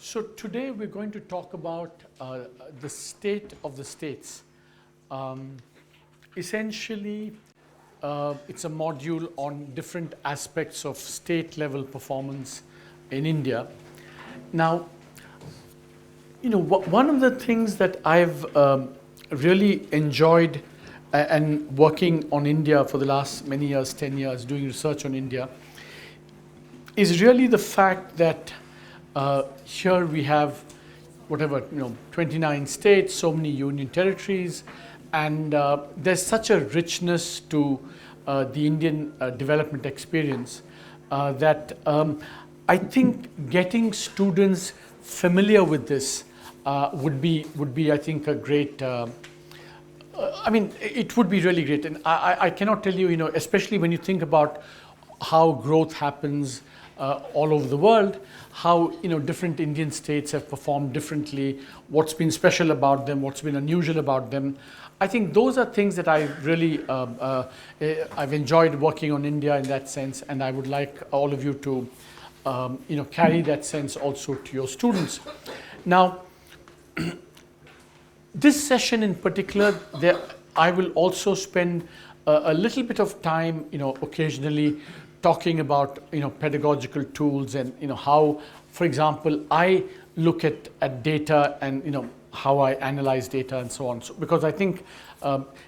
So today we're going to talk about the state of the states. Essentially, it's a module on different aspects of state level performance in India. Now, one of the things that I've really enjoyed and working on India for the last many years, 10 years, doing research on India, is really the fact that here we have 29 states, so many union territories, and there's such a richness to the Indian development experience that I think getting students familiar with this would be, I think, a great. It would be really great, and I cannot tell you, especially when you think about how growth happens all over the world, how different Indian states have performed differently, what's been special about them, what's been unusual about them. I think those are things that I really I've enjoyed working on India in that sense, and I would like all of you to carry that sense also to your students. Now, this session in particular, I will also spend a little bit of time, occasionally talking about pedagogical tools and how, for example, I look at data and how I analyze data and so on. So, because I think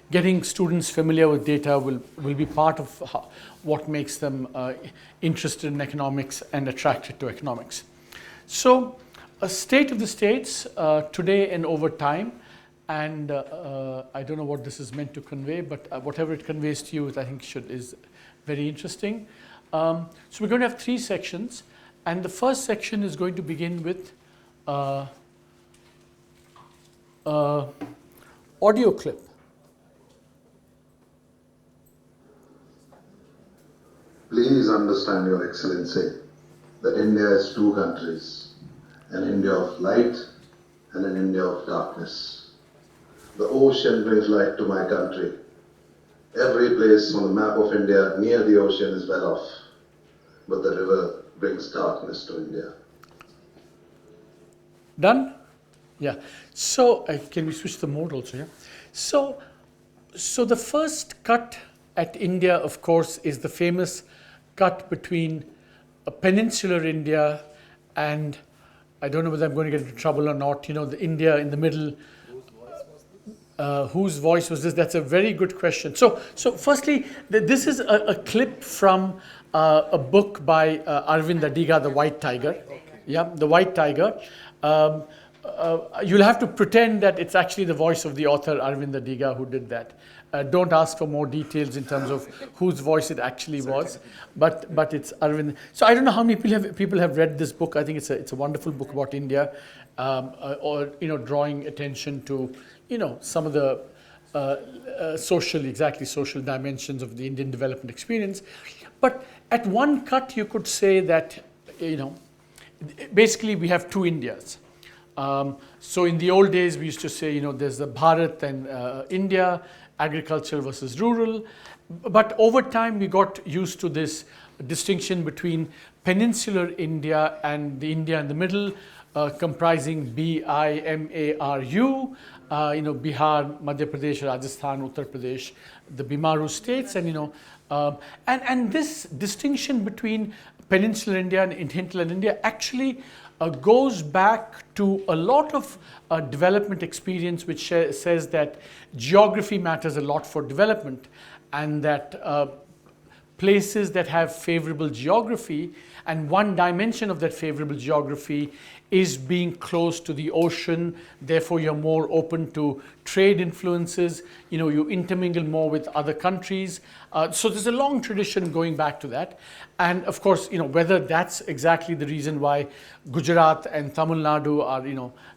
getting students familiar with data will be part of what makes them interested in economics and attracted to economics. So, a state of the states today and over time, and I don't know what this is meant to convey, but whatever it conveys to you, I think is very interesting. So we're going to have three sections, and the first section is going to begin with audio clip. Please understand, Your Excellency, that India has two countries, an India of light and an India of darkness. The ocean brings light to my country. Every place on the map of India near the ocean is well off, but the river brings darkness to India. Done? Yeah. So can we switch the mode also? Yeah. So the first cut at India, of course, is the famous cut between peninsular India and, I don't know whether I'm going to get into trouble or not, the India in the middle. Whose voice was this? That's a very good question. So firstly, this is a clip from a book by Arvind Adiga, The White Tiger. Okay. Yeah, The White Tiger. You'll have to pretend that it's actually the voice of the author, Arvind Adiga, who did that. Don't ask for more details in terms of whose voice it actually was, but it's Arvind. So I don't know how many people have read this book. I think it's a wonderful book about India, or drawing attention to some of the social dimensions of the Indian development experience. But at one cut, you could say that basically we have two Indias. So in the old days, we used to say there's the Bharat and India, agriculture versus rural. But over time, we got used to this distinction between peninsular India and the India in the middle, comprising BIMARU, Bihar, Madhya Pradesh, Rajasthan, Uttar Pradesh, the Bimaru states, and this distinction between peninsular India and hinterland India actually goes back to a lot of development experience, which says that geography matters a lot for development, and that places that have favorable geography, and one dimension of that favorable geography is being close to the ocean, therefore you're more open to trade influences, you intermingle more with other countries. So there's a long tradition going back to that. And of course, whether that's exactly the reason why Gujarat and Tamil Nadu are,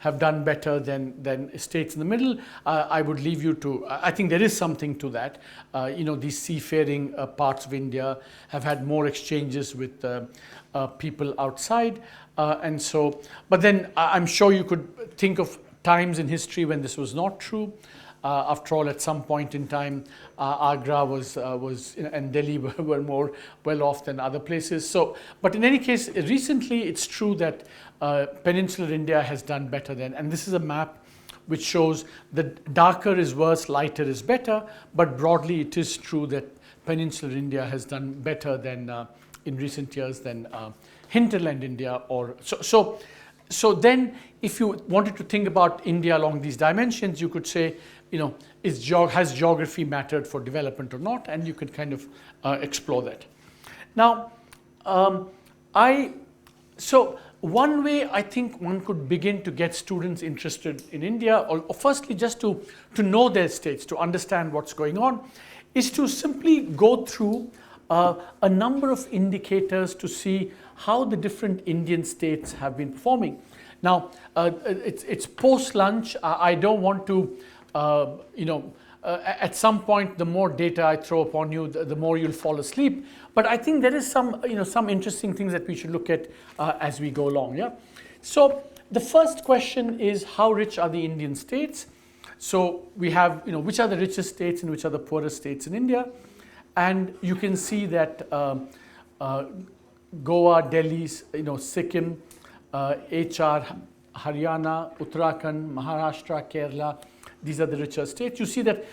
have done better than states in the middle, I would leave you to, I think there is something to that. These seafaring parts of India have had more exchanges with people outside. And so, but then I'm sure you could think of times in history when this was not true. After all, at some point in time, Agra was and Delhi were more well off than other places. So, but in any case, recently it's true that Peninsular India has done better than. And this is a map which shows that darker is worse, lighter is better, but broadly it is true that Peninsular India has done better than in recent years than hinterland India. So then if you wanted to think about India along these dimensions, you could say, has geography mattered for development or not? And you could kind of explore that. Now, so one way I think one could begin to get students interested in India, or firstly just to know their states, to understand what's going on, is to simply go through a number of indicators to see how the different Indian states have been performing. Now, it's post-lunch. I don't want to, at some point, the more data I throw upon you, the more you'll fall asleep. But I think there is some interesting things that we should look at as we go along. Yeah. So the first question is, how rich are the Indian states? So we have, which are the richest states and which are the poorest states in India, and you can see that Goa, Delhi, Sikkim, HR, Haryana, Uttarakhand, Maharashtra, Kerala. These are the richer states. You see that,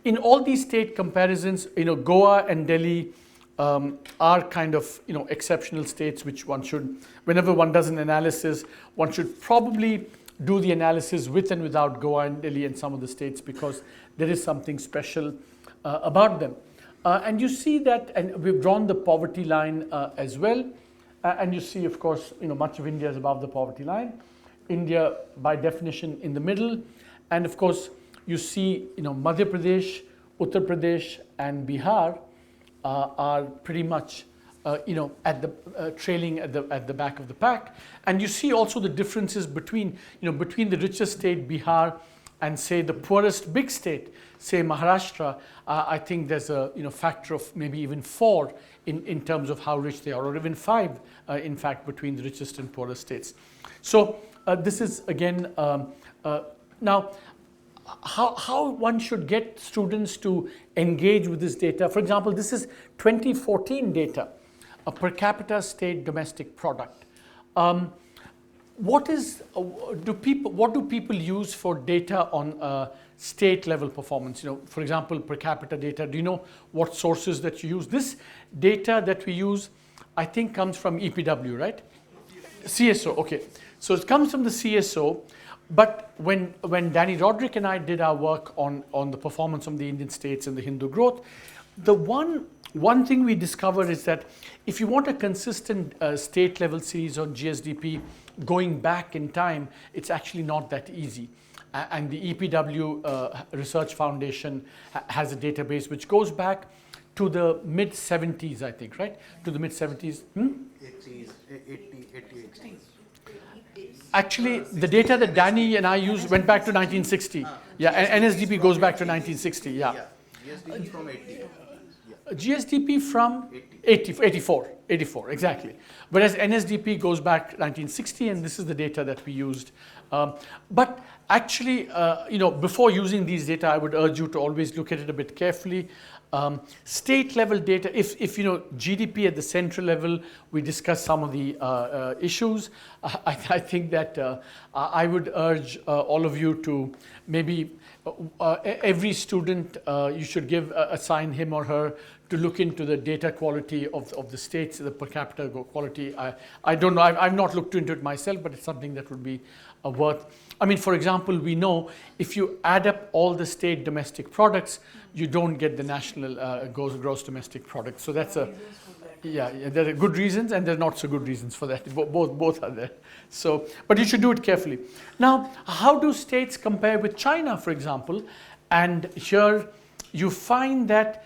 in all these state comparisons, Goa and Delhi are kind of, exceptional states, which one should, whenever one does an analysis, one should probably do the analysis with and without Goa and Delhi and some of the states, because there is something special about them. And you see that, and we've drawn the poverty line as well. And you see, of course, much of India is above the poverty line. India, by definition, in the middle. And of course, you see, Madhya Pradesh, Uttar Pradesh, and Bihar are pretty much, at the trailing at the back of the pack. And you see also the differences between the richest state, Bihar, and say the poorest big state, say Maharashtra. I think there's a factor of maybe even 4 in terms of how rich they are, or even 5, in fact, between the richest and poorest states. So this is again now how one should get students to engage with this data. For example, this is 2014 data, a per capita state domestic product. What do people use for data on state level performance? For example, per capita data. Do you know what sources that you use? This data that we use, I think, comes from EPW, right? CSO. Okay, so it comes from the CSO. But when Danny Roderick and I did our work on the performance of the Indian states and the Hindu growth, the one thing we discovered is that if you want a consistent state level series on GSDP going back in time, it's actually not that easy. And the EPW Research Foundation has a database which goes back to the mid 70s, I think, right? To the mid 70s. 80s, 80s. Actually, the data that Danny and I used went back to 1960. Yeah, and NSDP goes back to 1960. Yeah. GSDP from 80. GSDP from 84, exactly. Whereas NSDP goes back 1960, and this is the data that we used. But actually, before using these data, I would urge you to always look at it a bit carefully. State level data, if GDP at the central level, we discuss some of the issues. I think that I would urge all of you to maybe every student, you should assign him or her to look into the data quality of the states, the per capita quality. I don't know, I've not looked into it myself, but it's something that would be worth. I mean, for example, we know if you add up all the state domestic products, you don't get the national gross domestic product. So that's there are good reasons and there are not so good reasons for that. Both are there. So, but you should do it carefully. Now, how do states compare with China, for example? And here you find that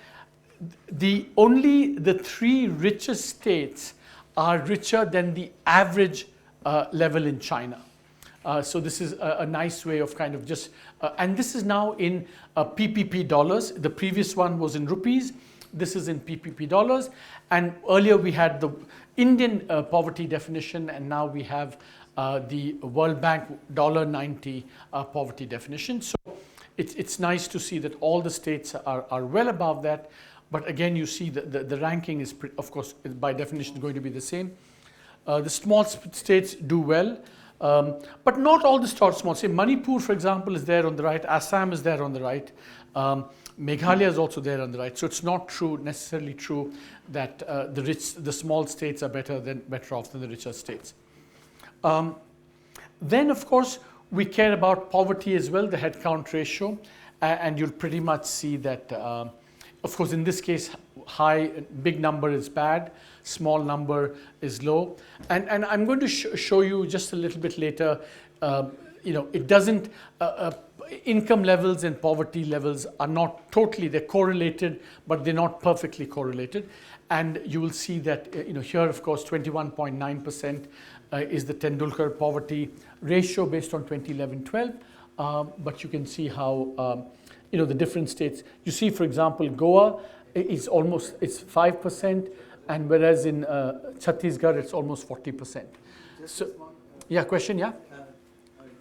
only the 3 richest states are richer than the average level in China. So this is a nice way of kind of just, and this is now in PPP dollars. The previous one was in rupees. This is in PPP dollars. And earlier we had the Indian poverty definition, and now we have the World Bank $90 poverty definition. So it's nice to see that all the states are well above that. But again, you see the ranking is, of course, by definition going to be the same. The small states do well, but not all the small. Say Manipur, for example, is there on the right. Assam is there on the right. Meghalaya is also there on the right. So it's not necessarily true that the small states are better off than the richer states. Then, of course, we care about poverty as well, the head count ratio, and you'll pretty much see that, of course, in this case, big number is bad, small number is low. And I'm going to show you just a little bit later, it doesn't, income levels and poverty levels are not totally, they're correlated, but they're not perfectly correlated. And you will see that, here, of course, 21.9% is the Tendulkar poverty ratio based on 2011-12. But you can see how, the different states. You see, for example, Goa is it's 5%, and whereas in Chhattisgarh, it's almost 40%. So, yeah, question, yeah?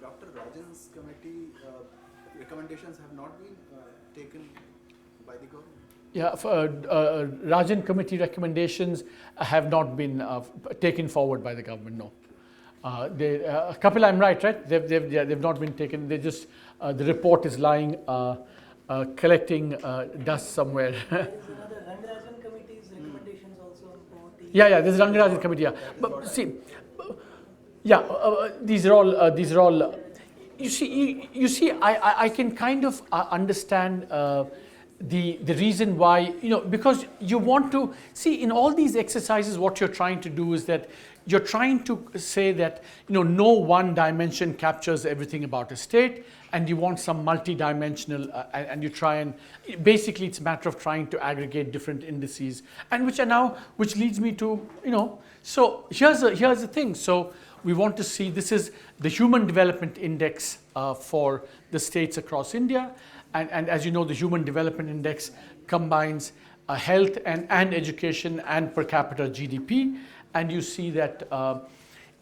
Dr. Rajan's committee recommendations have not been taken by the government? Yeah, Rajan committee recommendations have not been taken forward by the government, no. Kapil, I'm right? They've not been taken. They just, the report is lying, collecting dust somewhere. There is another Rangarajan committee's recommendations also on poverty. Yeah, there's a Rangarajan committee, yeah. But see, these are all, you see, I can kind of understand the reason why, because you want to see in all these exercises, what you're trying to do is that you're trying to say that, no one dimension captures everything about a state, and you want some multi-dimensional, and you try and, basically it's a matter of trying to aggregate different indices, and which leads me to, so here's the thing. So we want to see, this is the Human Development Index for the states across India. And as you know, the Human Development Index combines health and education and per capita GDP. And you see that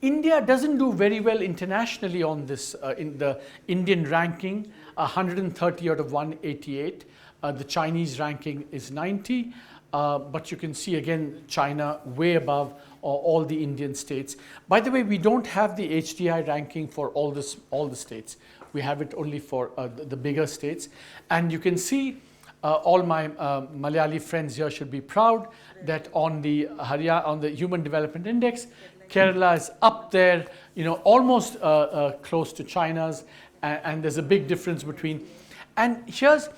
India doesn't do very well internationally on this, in the Indian ranking, 130 out of 188. The Chinese ranking is 90. But you can see again, China way above all the Indian states. By the way, we don't have the HDI ranking for all the states. We have it only for the bigger states. And you can see all my Malayali friends here should be proud that on the Human Development Index, Kerala is up there, almost close to China's, and there's a big difference between. And here's,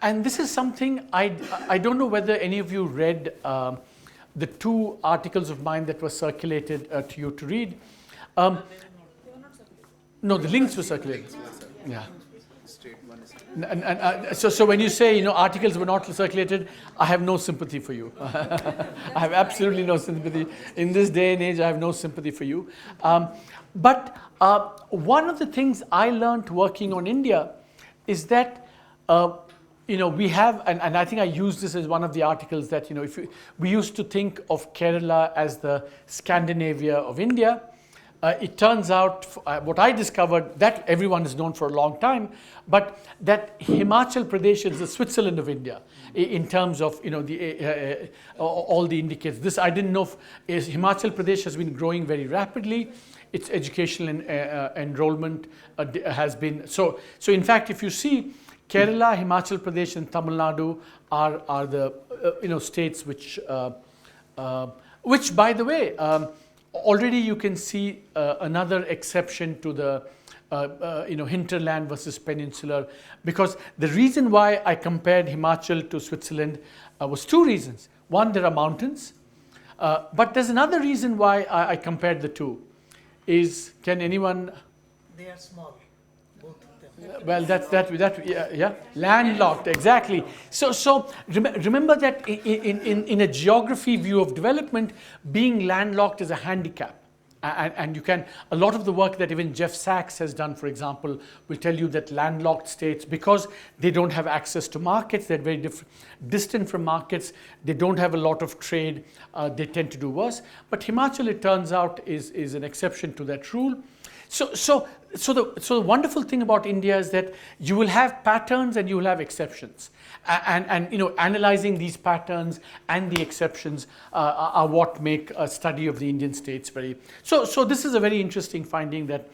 and this is something I don't know whether any of you read the two articles of mine that were circulated to you to read. No, the links were circulated. Yeah. And so when you say, articles were not circulated, I have no sympathy for you. I have absolutely no sympathy. In this day and age, I have no sympathy for you. But one of the things I learned working on India is that, we have, and I think I used this as one of the articles that, we used to think of Kerala as the Scandinavia of India. It turns out, what I discovered, that everyone has known for a long time, but that Himachal Pradesh is the Switzerland of India in terms of, all the indicators. This I didn't know. Himachal Pradesh has been growing very rapidly. Its educational enrollment has been so. In fact, if you see, Kerala, Himachal Pradesh, and Tamil Nadu are the states which, by the way. Already you can see another exception to the hinterland versus peninsular, because the reason why I compared Himachal to Switzerland was two reasons. One, there are mountains, but there's another reason why I compared the two. Can anyone? They are small, both of them. Well, landlocked, exactly. So remember that in a geography view of development, being landlocked is a handicap. And you can, a lot of the work that even Jeff Sachs has done, for example, will tell you that landlocked states, because they don't have access to markets, they're very distant from markets, they don't have a lot of trade, they tend to do worse. But Himachal, it turns out, is an exception to that rule. So the wonderful thing about India is that you will have patterns and you will have exceptions, and analyzing these patterns and the exceptions are what make a study of the Indian states very. So this is a very interesting finding that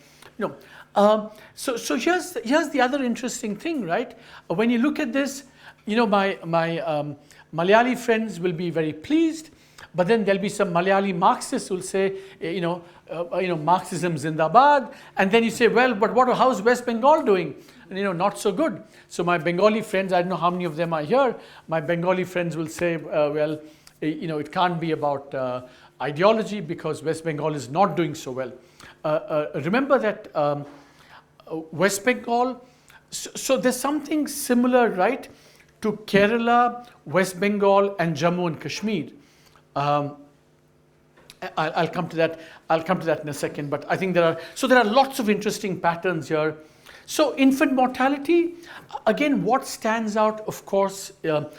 so here's the other interesting thing, right? When you look at this, my Malayali friends will be very pleased. But then there'll be some Malayali Marxists who will say, Marxism Zindabad. And then you say, well, but how's West Bengal doing? And, not so good. So my Bengali friends, I don't know how many of them are here. My Bengali friends will say, well, it can't be about ideology because West Bengal is not doing so well. Remember that West Bengal, so there's something similar, right, to Kerala, West Bengal, and Jammu and Kashmir. I'll come to that. I'll come to that in a second. But I think there are lots of interesting patterns here. So infant mortality, again, what stands out, of course, Madhya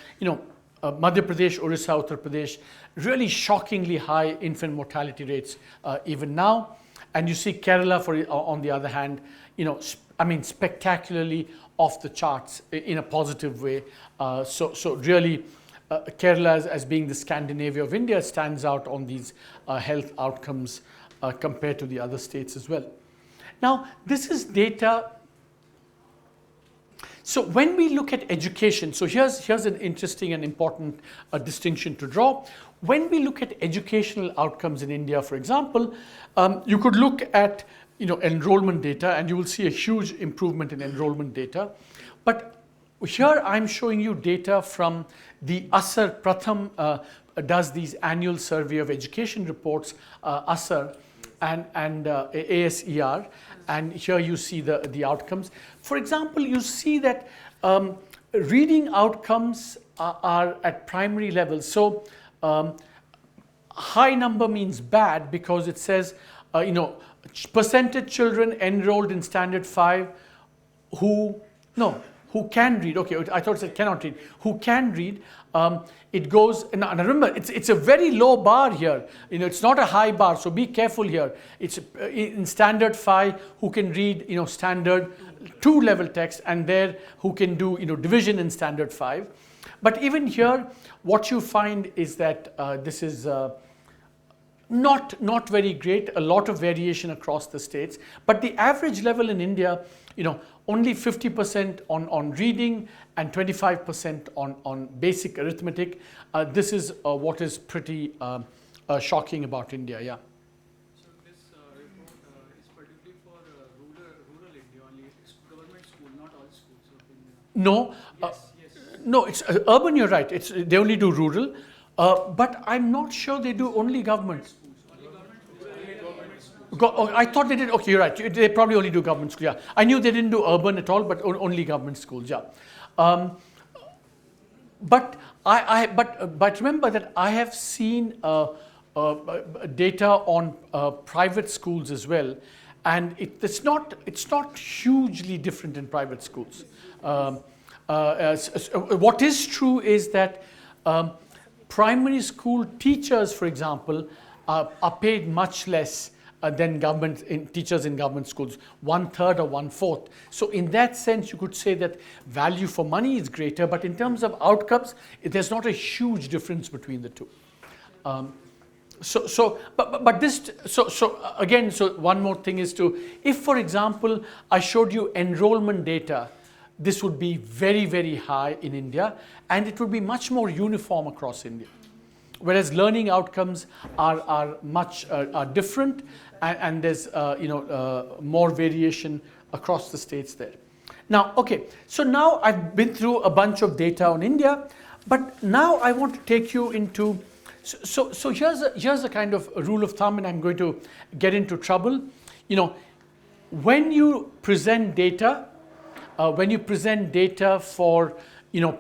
Pradesh, Orissa, Uttar Pradesh, really shockingly high infant mortality rates even now. And you see Kerala, on the other hand, spectacularly off the charts in a positive way. So really. Kerala, as being the Scandinavia of India, stands out on these health outcomes compared to the other states as well. Now, this is data. So when we look at education, so here's an interesting and important distinction to draw. When we look at educational outcomes in India, for example, you could look at enrollment data, and you will see a huge improvement in enrollment data. But here I'm showing you data from the ASAR Pratham does these annual survey of education reports, ASAR and ASER, and here you see the outcomes. For example, you see that reading outcomes are at primary level. So high number means bad because it says percentage children enrolled in standard 5 who can read. Okay, I thought it said cannot read. Who can read? It goes, and remember, it's a very low bar here. It's not a high bar, so be careful here. It's in standard 5 who can read, standard 2 level text, and there who can do, division in standard 5. But even here, what you find is that this is not very great. A lot of variation across the states, but the average level in India, only 50% on reading and 25% on basic arithmetic. This is what is pretty shocking about India. Yeah. So this report is particularly for rural India only. It's government school, not all schools of India. No. No, it's urban. You're right. They only do rural, but I'm not sure they do only government. I thought they did. Okay, you're right. They probably only do government schools. Yeah, I knew they didn't do urban at all, but only government schools. Yeah, but but remember that I have seen data on private schools as well, and it's not hugely different in private schools. What is true is that primary school teachers, for example, are paid much less than teachers in government schools, 1/3 or 1/4. So in that sense, you could say that value for money is greater, but in terms of outcomes, there's not a huge difference between the two. So one more thing is if, for example, I showed you enrollment data, this would be very, very high in India, and it would be much more uniform across India. Whereas learning outcomes are much different, and there's more variation across the states there. Now, okay, so now I've been through a bunch of data on India, but now I want to take you into. So here's a kind of a rule of thumb, and I'm going to get into trouble. When you present data, for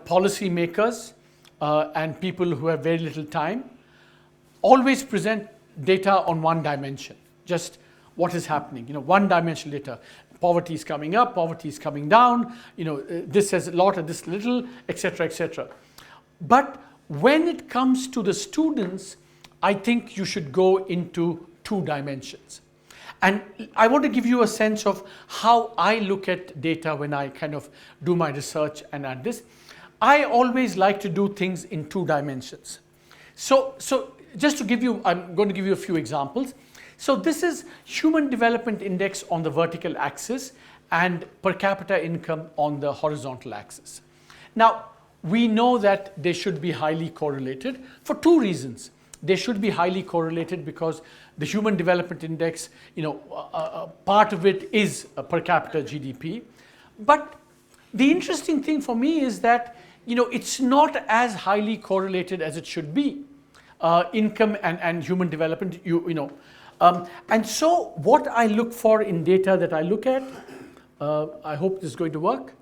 policymakers and people who have very little time, always present data on one dimension, just what is happening, one dimensional data. Poverty is coming up, poverty is coming down, this has a lot and this little, etc., etc. But when it comes to the students, I think you should go into 2 dimensions. And I want to give you a sense of how I look at data when I kind of do my research and add this. I always like to do things in 2 dimensions. So just to give you, I'm going to give you a few examples. So this is Human Development Index on the vertical axis and per capita income on the horizontal axis. Now, we know that they should be highly correlated for 2 reasons. They should be highly correlated because the Human Development Index, part of it is per capita GDP. But the interesting thing for me is that, it's not as highly correlated as it should be. Income and human development, and so what I look for in data that I look at, I hope this is going to work.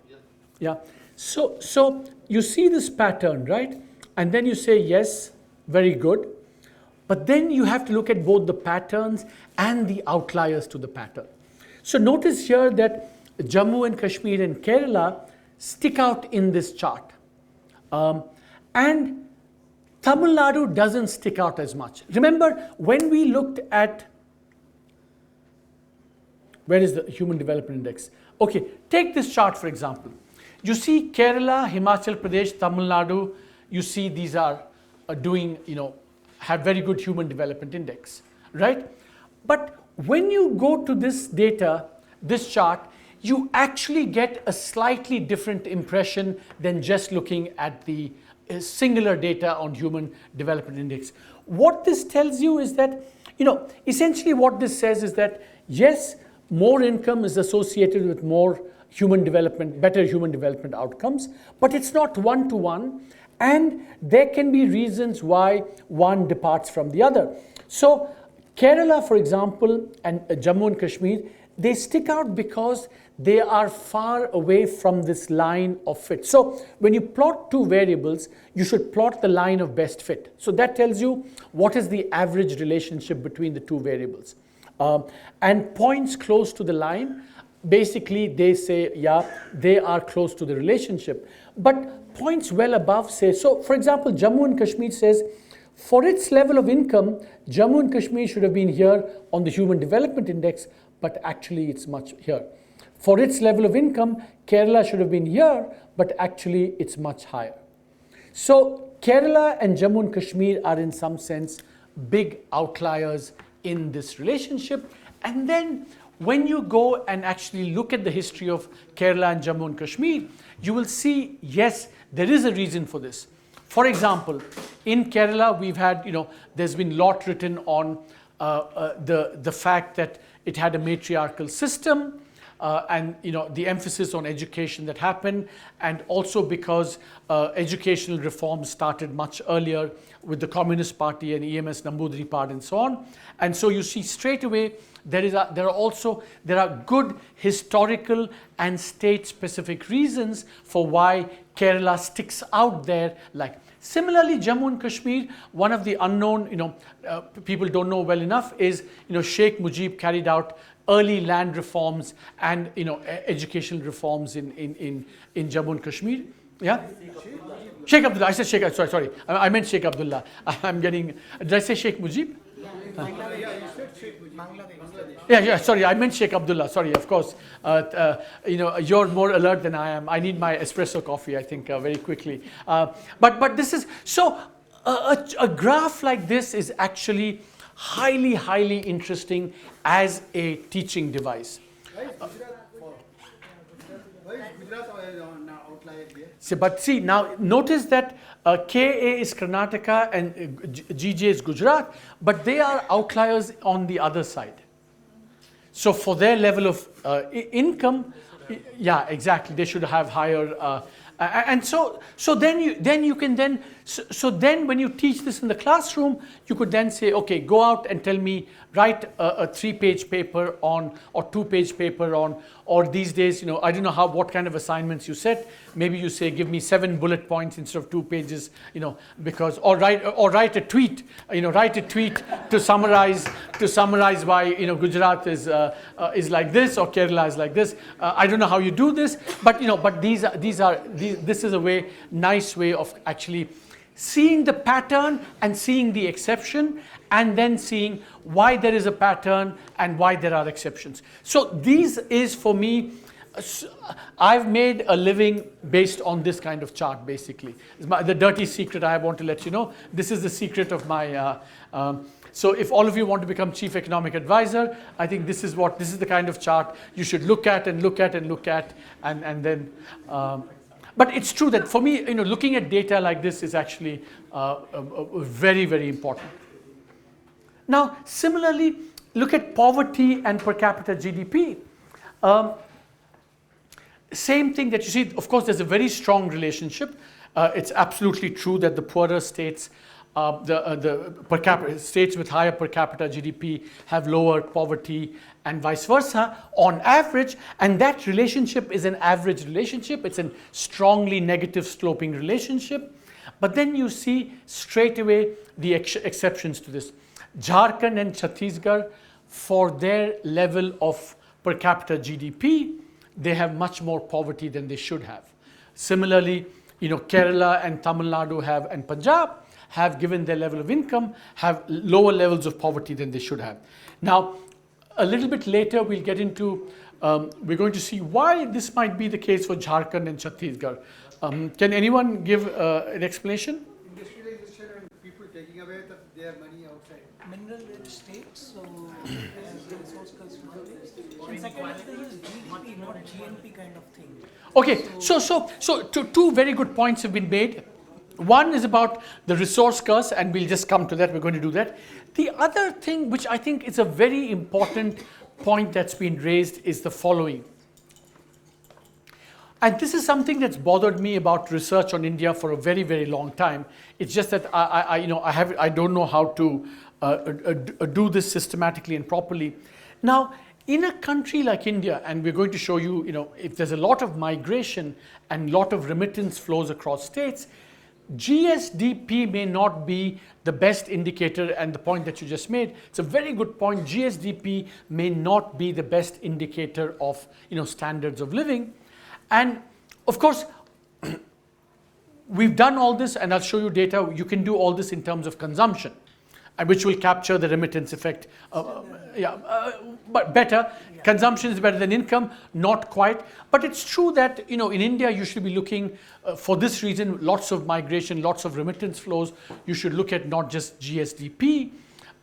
Yeah. So you see this pattern, right? And then you say, yes, very good. But then you have to look at both the patterns and the outliers to the pattern. So notice here that Jammu and Kashmir and Kerala stick out in this chart. And Tamil Nadu doesn't stick out as much. Remember, when we looked at, where is the Human Development Index? Okay, take this chart for example. You see Kerala, Himachal Pradesh, Tamil Nadu, you see these are doing, have very good Human Development Index, right? But when you go to this data, this chart, you actually get a slightly different impression than just looking at the singular data on Human Development Index. What this tells you is that, essentially what this says is that, yes, more income is associated with more human development, better human development outcomes, but it's not one-to-one, and there can be reasons why one departs from the other. So Kerala, for example, and Jammu and Kashmir, they stick out because they are far away from this line of fit. So when you plot 2 variables, you should plot the line of best fit. So that tells you what is the average relationship between the 2 variables. And points close to the line, basically they say, yeah, they are close to the relationship. But points well above say, so for example, Jammu and Kashmir says, for its level of income, Jammu and Kashmir should have been here on the Human Development Index, but actually it's much here. For its level of income, Kerala should have been here, but actually it's much higher. So Kerala and Jammu and Kashmir are in some sense big outliers in this relationship. And then when you go and actually look at the history of Kerala and Jammu and Kashmir, you will see, yes, there is a reason for this. For example, in Kerala, we've had, there's been a lot written on the fact that it had a matriarchal system, and the emphasis on education that happened, and also because educational reforms started much earlier with the Communist Party and EMS Nambudiri part and so on. And so you see straight away there are good historical and state-specific reasons for why Kerala sticks out there. Like similarly, Jammu and Kashmir, one of the unknown, people don't know well enough is, Sheikh Mujib carried out early land reforms and educational reforms in Jammu and Kashmir. Yeah, Sheikh Abdullah. I said Sheikh. Sorry. I meant Sheikh Abdullah. I'm getting. Did I say Sheikh Mujib? Yeah. Sorry, I meant Sheikh Abdullah. Sorry, of course. You're more alert than I am. I need my espresso coffee, I think, very quickly. But this is so. A graph like this is actually highly interesting as a teaching device. But see, now notice that KA is Karnataka and GJ is Gujarat, but they are outliers on the other side. So for their level of income, yeah, exactly, they should have higher. And so then when you teach this in the classroom, you could then say, okay, go out and tell me, write a 3-page paper on, or 2-page paper on, or these days, I don't know what kind of assignments you set. Maybe you say, give me 7 bullet points instead of 2 pages, because, or write a tweet, write a tweet to summarize why, Gujarat is like this or Kerala is like this. I don't know how you do this, but this is a nice way of actually seeing the pattern and seeing the exception, and then seeing why there is a pattern and why there are exceptions. So these is for me, I've made a living based on this kind of chart basically. The dirty secret I want to let you know. This is the secret of my, so if all of you want to become chief economic advisor, I think this is the kind of chart you should look at and look at and look at, and then, but it's true that for me, looking at data like this is actually very, very important. Now, similarly, look at poverty and per capita GDP. Same thing that you see, of course, there's a very strong relationship. It's absolutely true that the poorer states, the per capita states with higher per capita GDP have lower poverty and vice versa on average, and that relationship is an average relationship. It's a strongly negative sloping relationship. But then you see straight away the exceptions to this. Jharkhand and Chhattisgarh, for their level of per capita GDP, they have much more poverty than they should have. Similarly, Kerala and Tamil Nadu and Punjab have, given their level of income, have lower levels of poverty than they should have. Now, a little bit later, we'll get into, we're going to see why this might be the case for Jharkhand and Chhattisgarh. Can anyone give an explanation? Industrialization and people taking away their money outside. Mineral-rich states, so the resource consumption. And second thing is GDP, not GNP kind of thing. Okay, so two very good points have been made. One is about the resource curse, and we'll just come to that. We're going to do that. The other thing, which I think is a very important point that's been raised, is the following. And this is something that's bothered me about research on India for a very, very long time. It's just that I don't know how to do this systematically and properly. Now, in a country like India, and we're going to show you, if there's a lot of migration and a lot of remittance flows across states, GSDP may not be the best indicator, and the point that you just made, it's a very good point. GSDP may not be the best indicator of standards of living. And of course, we've done all this, and I'll show you data. You can do all this in terms of consumption, which will capture the remittance effect. But better. Yeah. Consumption is better than income, not quite. But it's true that in India you should be looking, for this reason, lots of migration, lots of remittance flows. You should look at not just GSDP,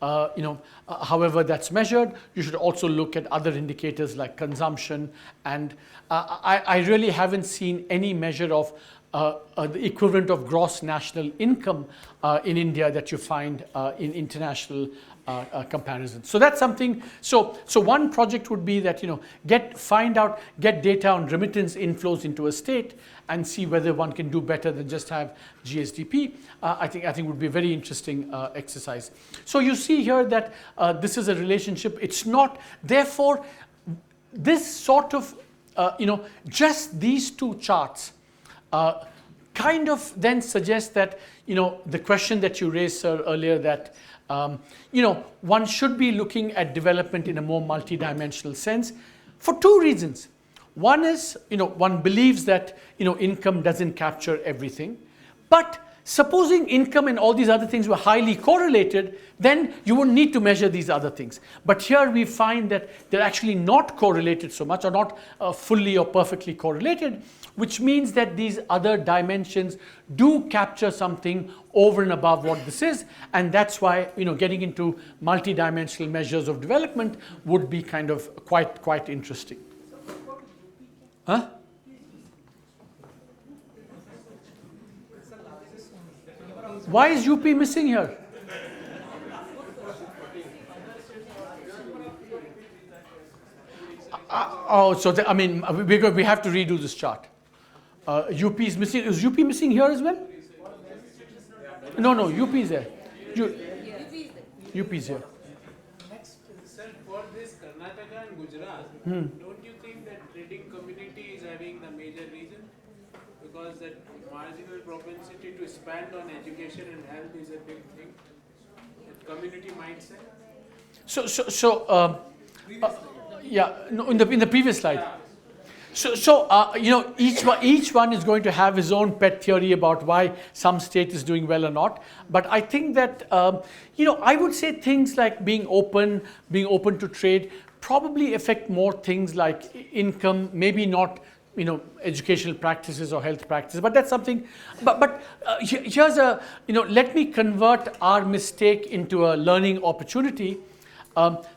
however that's measured. You should also look at other indicators like consumption. And I really haven't seen any measure of the equivalent of gross national income in India that you find in international comparisons. So that's something. So one project would be that get data on remittance inflows into a state and see whether one can do better than just have GSDP. I think would be a very interesting exercise. So you see here that this is a relationship. It's not, therefore, this sort of just these two charts kind of then suggest that the question that you raised, sir, earlier, that one should be looking at development in a more multidimensional sense for two reasons. One is, one believes that income doesn't capture everything, but supposing income and all these other things were highly correlated, then you wouldn't need to measure these other things. But here we find that they're actually not correlated so much, or not fully or perfectly correlated, which means that these other dimensions do capture something over and above what this is, and that's why getting into multidimensional measures of development would be kind of quite interesting. Huh? Why is UP missing here? We have to redo this chart. UP is missing. Is UP missing here as well? No, UP is there. UP is here. Sir, for this Karnataka and Gujarat, don't you think that trading community is having the major reason? Because that marginal propensity to spend on education and health is a big thing. That community mindset. In the previous slide. Each one is going to have his own pet theory about why some state is doing well or not. But I think that, I would say things like being open to trade probably affect more things like income, maybe not, educational practices or health practices, but that's something. But here's let me convert our mistake into a learning opportunity.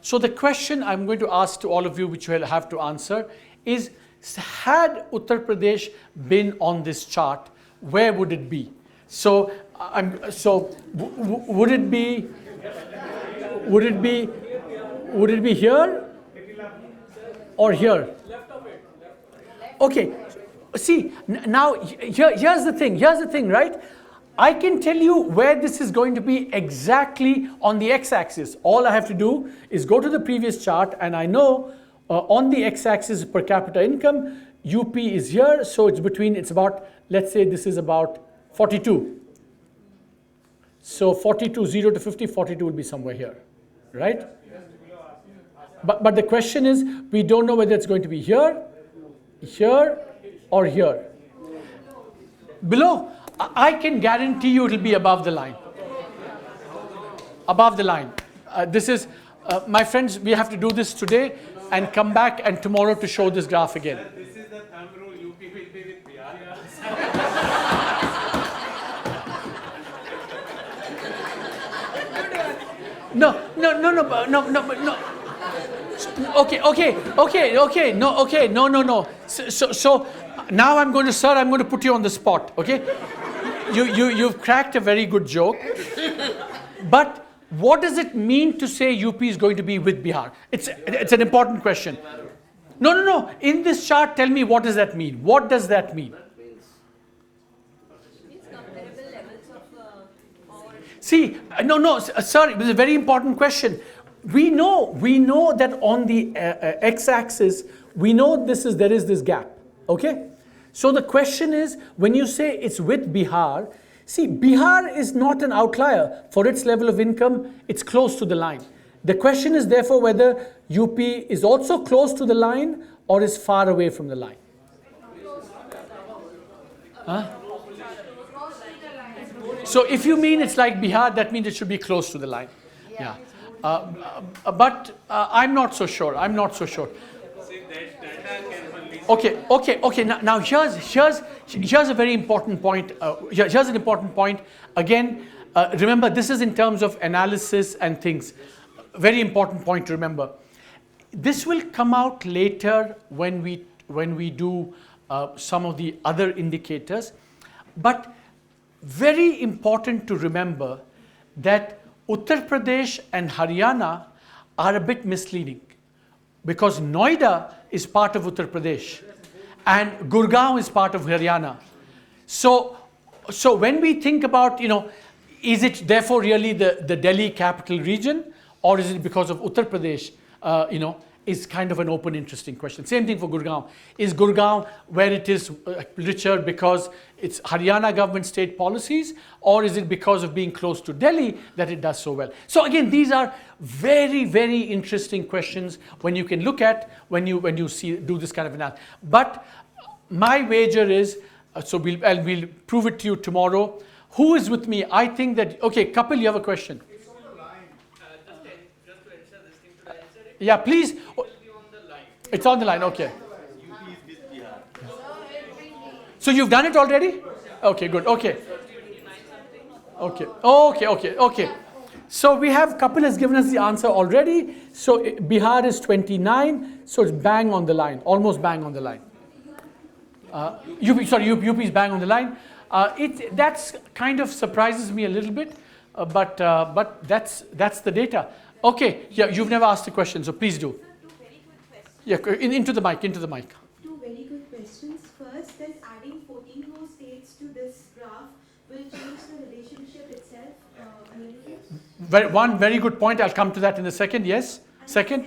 So the question I'm going to ask to all of you, which you will have to answer, is, had Uttar Pradesh been on this chart, where would it be? So, would it be here or here? Okay. See, now here's the thing, right? I can tell you where this is going to be exactly on the x-axis. All I have to do is go to the previous chart, and I know on the x-axis per capita income, UP is here, so it's about, let's say this is about 42. So 42, 0 to 50, 42 will be somewhere here, right? But the question is, we don't know whether it's going to be here, or here. Below, I can guarantee you it will be above the line. Above the line. This is, my friends, we have to do this today and come back and tomorrow to show this graph again. This is the thumb rule. UP will be with Bihar. No. Okay. No. So now I'm going to put you on the spot. Okay, you've cracked a very good joke, but what does it mean to say UP is going to be with Bihar? It's an important question. No. In this chart, tell me, what does that mean? What does that mean? See, sir, it was a very important question. We know that on the x-axis, we know there is this gap. Okay, so the question is, when you say it's with Bihar, see, Bihar is not an outlier. For its level of income, it's close to the line. The question is therefore whether UP is also close to the line or is far away from the line. Huh? So if you mean it's like Bihar, that means it should be close to the line. Yeah. But I'm not so sure. Okay. Now here's a very important point. Here's an important point. Again, remember, this is in terms of analysis and things. Very important point to remember. This will come out later when we do some of the other indicators. But very important to remember that Uttar Pradesh and Haryana are a bit misleading, because Noida is part of Uttar Pradesh and Gurgaon is part of Haryana. So when we think about, is it therefore really the Delhi capital region, or is it because of Uttar Pradesh, is kind of an open, interesting question. Same thing for Gurgaon. Is Gurgaon where it is richer because it's Haryana government state policies, or is it because of being close to Delhi that it does so well? So again, these are very, very interesting questions when you can look at, when you do this kind of analysis. But my wager is, we'll prove it to you tomorrow. Who is with me? I think that, okay, Kapil, you have a question. Just to answer this thing, should I answer it? Yeah, please. It will be on the line. It's on the line, okay. So you've done it already? Okay, good, okay. Okay. So we have, Kapil has given us the answer already. So Bihar is 29, so it's bang on the line, almost bang on the line. UP is bang on the line. That's kind of surprises me a little bit, but that's the data. Okay, yeah, you've never asked a question, so please do. Sir, two very good questions. Yeah, into the mic. Two very good questions. First, does adding 14 more states to this graph will change the relationship itself a little bit? One very good point. I'll come to that in a second. Yes. And Second.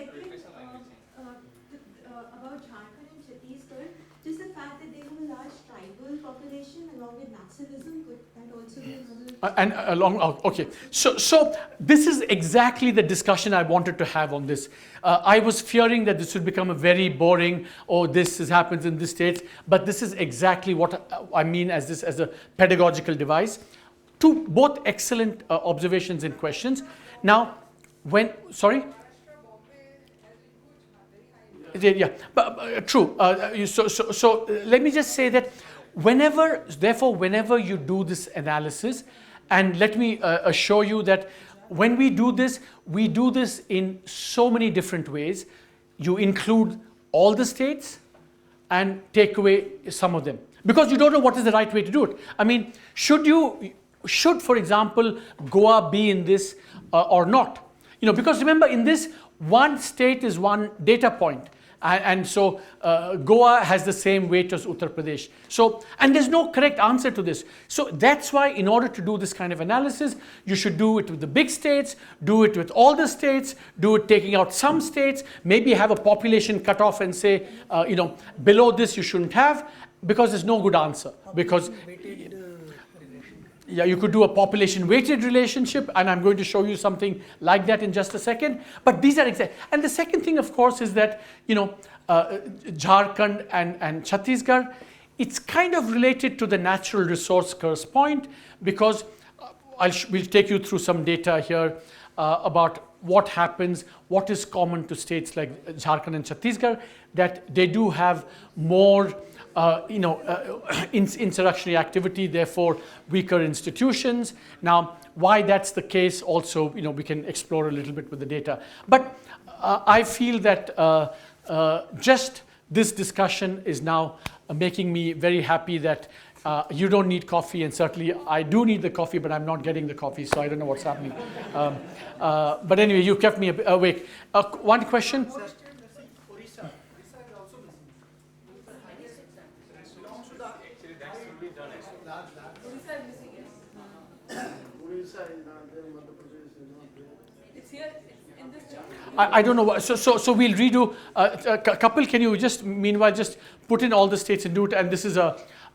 about Jharkhand and Chhattisgarh, just the fact that they have a large tribal population along with with nationalism? Could that also be another? And along, okay. So this is exactly the discussion I wanted to have on this. I was fearing that this would become a very boring, oh, happens in this state, but this is exactly what I mean as a pedagogical device. Two both excellent observations and questions. Now, sorry? Yeah, but true. So let me just say that whenever you do this analysis, and let me assure you that when we do this in so many different ways. You include all the states and take away some of them, because you don't know what is the right way to do it. I mean, should, for example, Goa be in this or not? Because remember, in this, one state is one data point. And so Goa has the same weight as Uttar Pradesh. And there's no correct answer to this. So that's why in order to do this kind of analysis, you should do it with the big states, do it with all the states, do it taking out some states, maybe have a population cutoff and say, below this you shouldn't have, because there's no good answer. Because yeah, you could do a population weighted relationship, and I'm going to show you something like that in just a second. But these are exact. And the second thing, of course, is that, Jharkhand and Chhattisgarh, it's kind of related to the natural resource curse point, because we'll take you through some data here about what happens, what is common to states like Jharkhand and Chhattisgarh, that they do have more insurrectionary activity, therefore weaker institutions. Now, why that's the case also, we can explore a little bit with the data. But I feel that just this discussion is now making me very happy that you don't need coffee, and certainly I do need the coffee, but I'm not getting the coffee, so I don't know what's happening. But anyway, you kept me awake. One question? I don't know what, so we'll redo. Kapil, can you just meanwhile just put in all the states and do it? And this is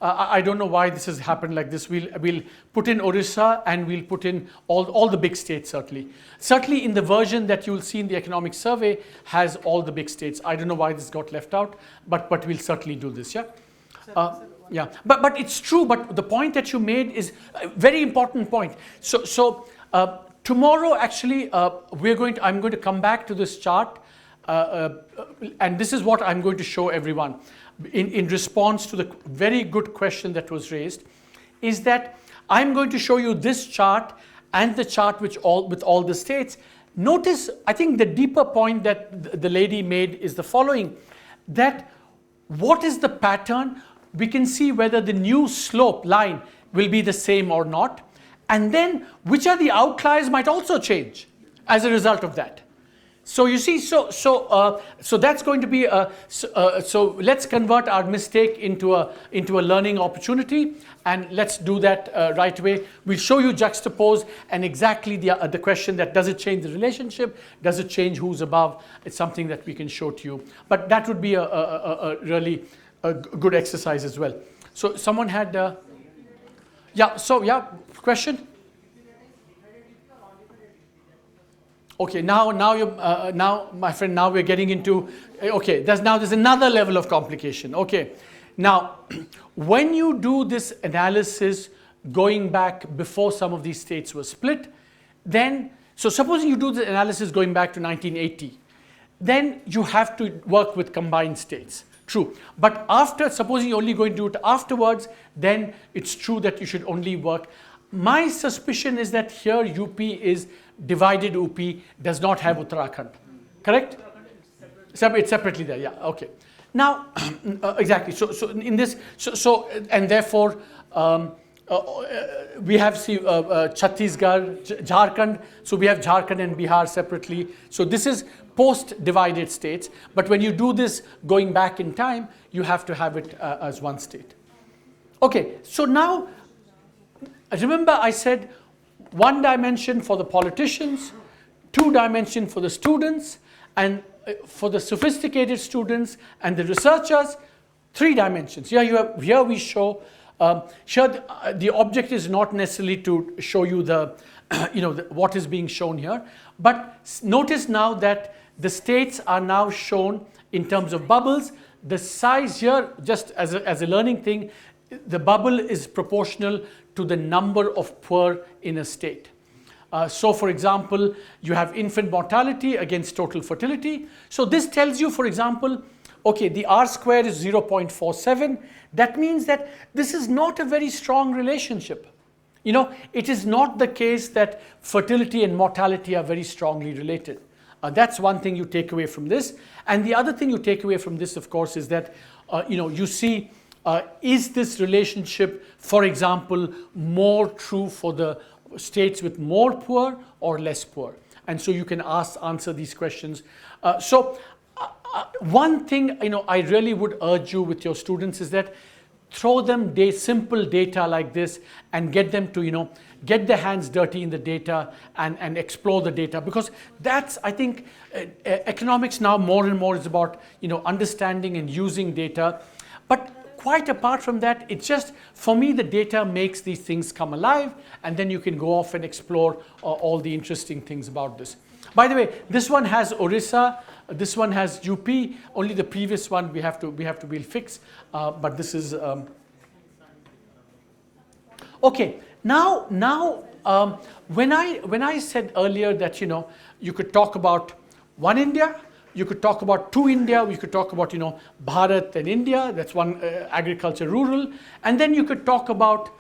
I don't know why this has happened like this. We'll put in Orissa, and we'll put in all the big states, certainly. Certainly in the version that you'll see in the economic survey has all the big states. I don't know why this got left out, but we'll certainly do this, yeah? Yeah, but it's true, but the point that you made is a very important point. So tomorrow, actually, I'm going to come back to this chart, and this is what I'm going to show everyone in response to the very good question that was raised, is that I'm going to show you this chart and the chart with all the states. Notice, I think the deeper point that the lady made is the following, that what is the pattern? We can see whether the new slope line will be the same or not. And then which are the outliers might also change as a result of that. So you see, so that's going to be so let's convert our mistake into a learning opportunity, and let's do that right away. We'll show you juxtapose and exactly the question that does it change the relationship, does it change who's above? It's something that we can show to you. But that would be a really good exercise as well. So someone had, question? Okay, now my friend, now we're getting into, okay, there's another level of complication. Okay, now when you do this analysis going back before some of these states were split, then, so supposing you do the analysis going back to 1980, then you have to work with combined states. True. But supposing you're only going to do it afterwards, then it's true that you should only work. My suspicion is that here UP is divided. UP does not have Uttarakhand. Correct? It's separately there. Yeah. Okay. Now, exactly. So in this, and therefore, we have Chhattisgarh, Jharkhand. So we have Jharkhand and Bihar separately. So this is post-divided states. But when you do this going back in time, you have to have it as one state. Okay. So now, remember I said one dimension for the politicians, 2 dimensions for the students, and for the sophisticated students and the researchers, 3 dimensions. Here we show Here, the object is not necessarily to show you the, what is being shown here, but notice now that the states are now shown in terms of bubbles. The size here, just as a learning thing, the bubble is proportional to the number of poor in a state. So for example, you have infant mortality against total fertility. So this tells you, for example, okay, the R square is 0.47. That means that this is not a very strong relationship. It is not the case that fertility and mortality are very strongly related. That's one thing you take away from this. And the other thing you take away from this, of course, is that, you see, is this relationship, for example, more true for the states with more poor or less poor? And so you can answer these questions. One thing I really would urge you with your students is that throw them simple data like this and get them to get their hands dirty in the data and explore the data, because that's, I think, economics now more and more is about understanding and using data. But quite apart from that, it's just, for me, the data makes these things come alive, and then you can go off and explore all the interesting things about this. By the way, this one has Orissa, this one has UP, only the previous one we'll fix, but this is, okay. Now, when I said earlier that, you could talk about one India, you could talk about two India, we could talk about, Bharat and India, that's one, agriculture, rural, and then you could talk about,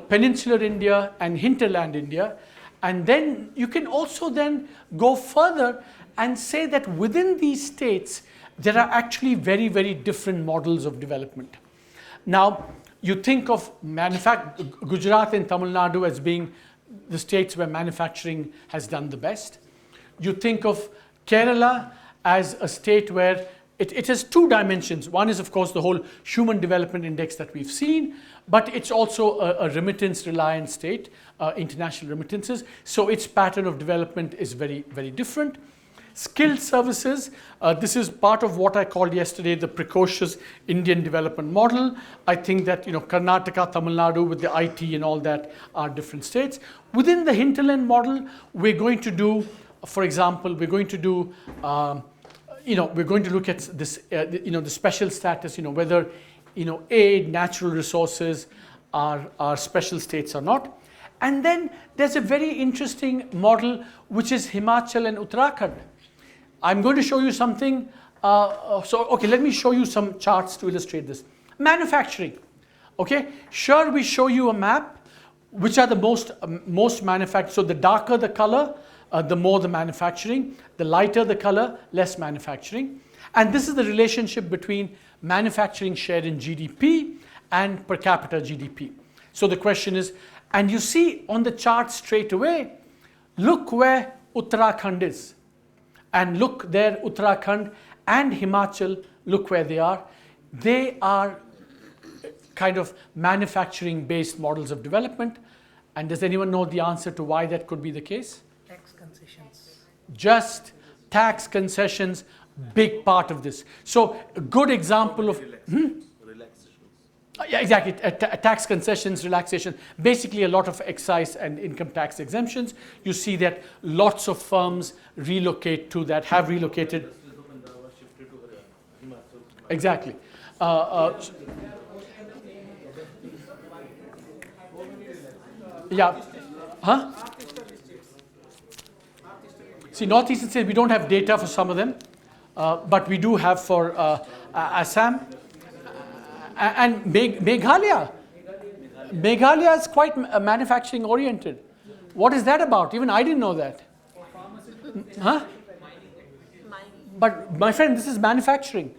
peninsular India and hinterland India, and then you can also then go further and say that within these states, there are actually very, very different models of development. Now, you think of Gujarat and Tamil Nadu as being the states where manufacturing has done the best. You think of Kerala as a state where it has two dimensions. One is, of course, the whole human development index that we've seen, but it's also a remittance-reliant state, international remittances. So its pattern of development is very, very different. Skilled services, this is part of what I called yesterday the precocious Indian development model. I think that Karnataka, Tamil Nadu with the IT and all that are different states. Within the hinterland model, we're going to do, for example, we're going to do, we're going to look at this, the special status, whether, aid, natural resources are special states or not. And then there's a very interesting model, which is Himachal and Uttarakhand. I'm going to show you something. Okay, let me show you some charts to illustrate this. Manufacturing. Okay, sure, we show you a map, which are the most manufactured. So the darker the color, the more the manufacturing. The lighter the color, less manufacturing. And this is the relationship between manufacturing share in GDP and per capita GDP. So the question is, and you see on the chart straight away, look where Uttarakhand is. And look there, Uttarakhand and Himachal, look where they are. They are kind of manufacturing-based models of development. And does anyone know the answer to why that could be the case? Tax concessions. Just tax concessions, big part of this. So a good example of... Yeah, exactly. Tax concessions, relaxation, basically a lot of excise and income tax exemptions. You see that lots of firms relocate to that, have relocated. Exactly. Yeah. Huh? See, northeastern states, we don't have data for some of them, but we do have for Assam. And Meghalaya. Meghalaya is quite manufacturing oriented. What is that about? Even I didn't know that. Huh? But my friend, this is manufacturing.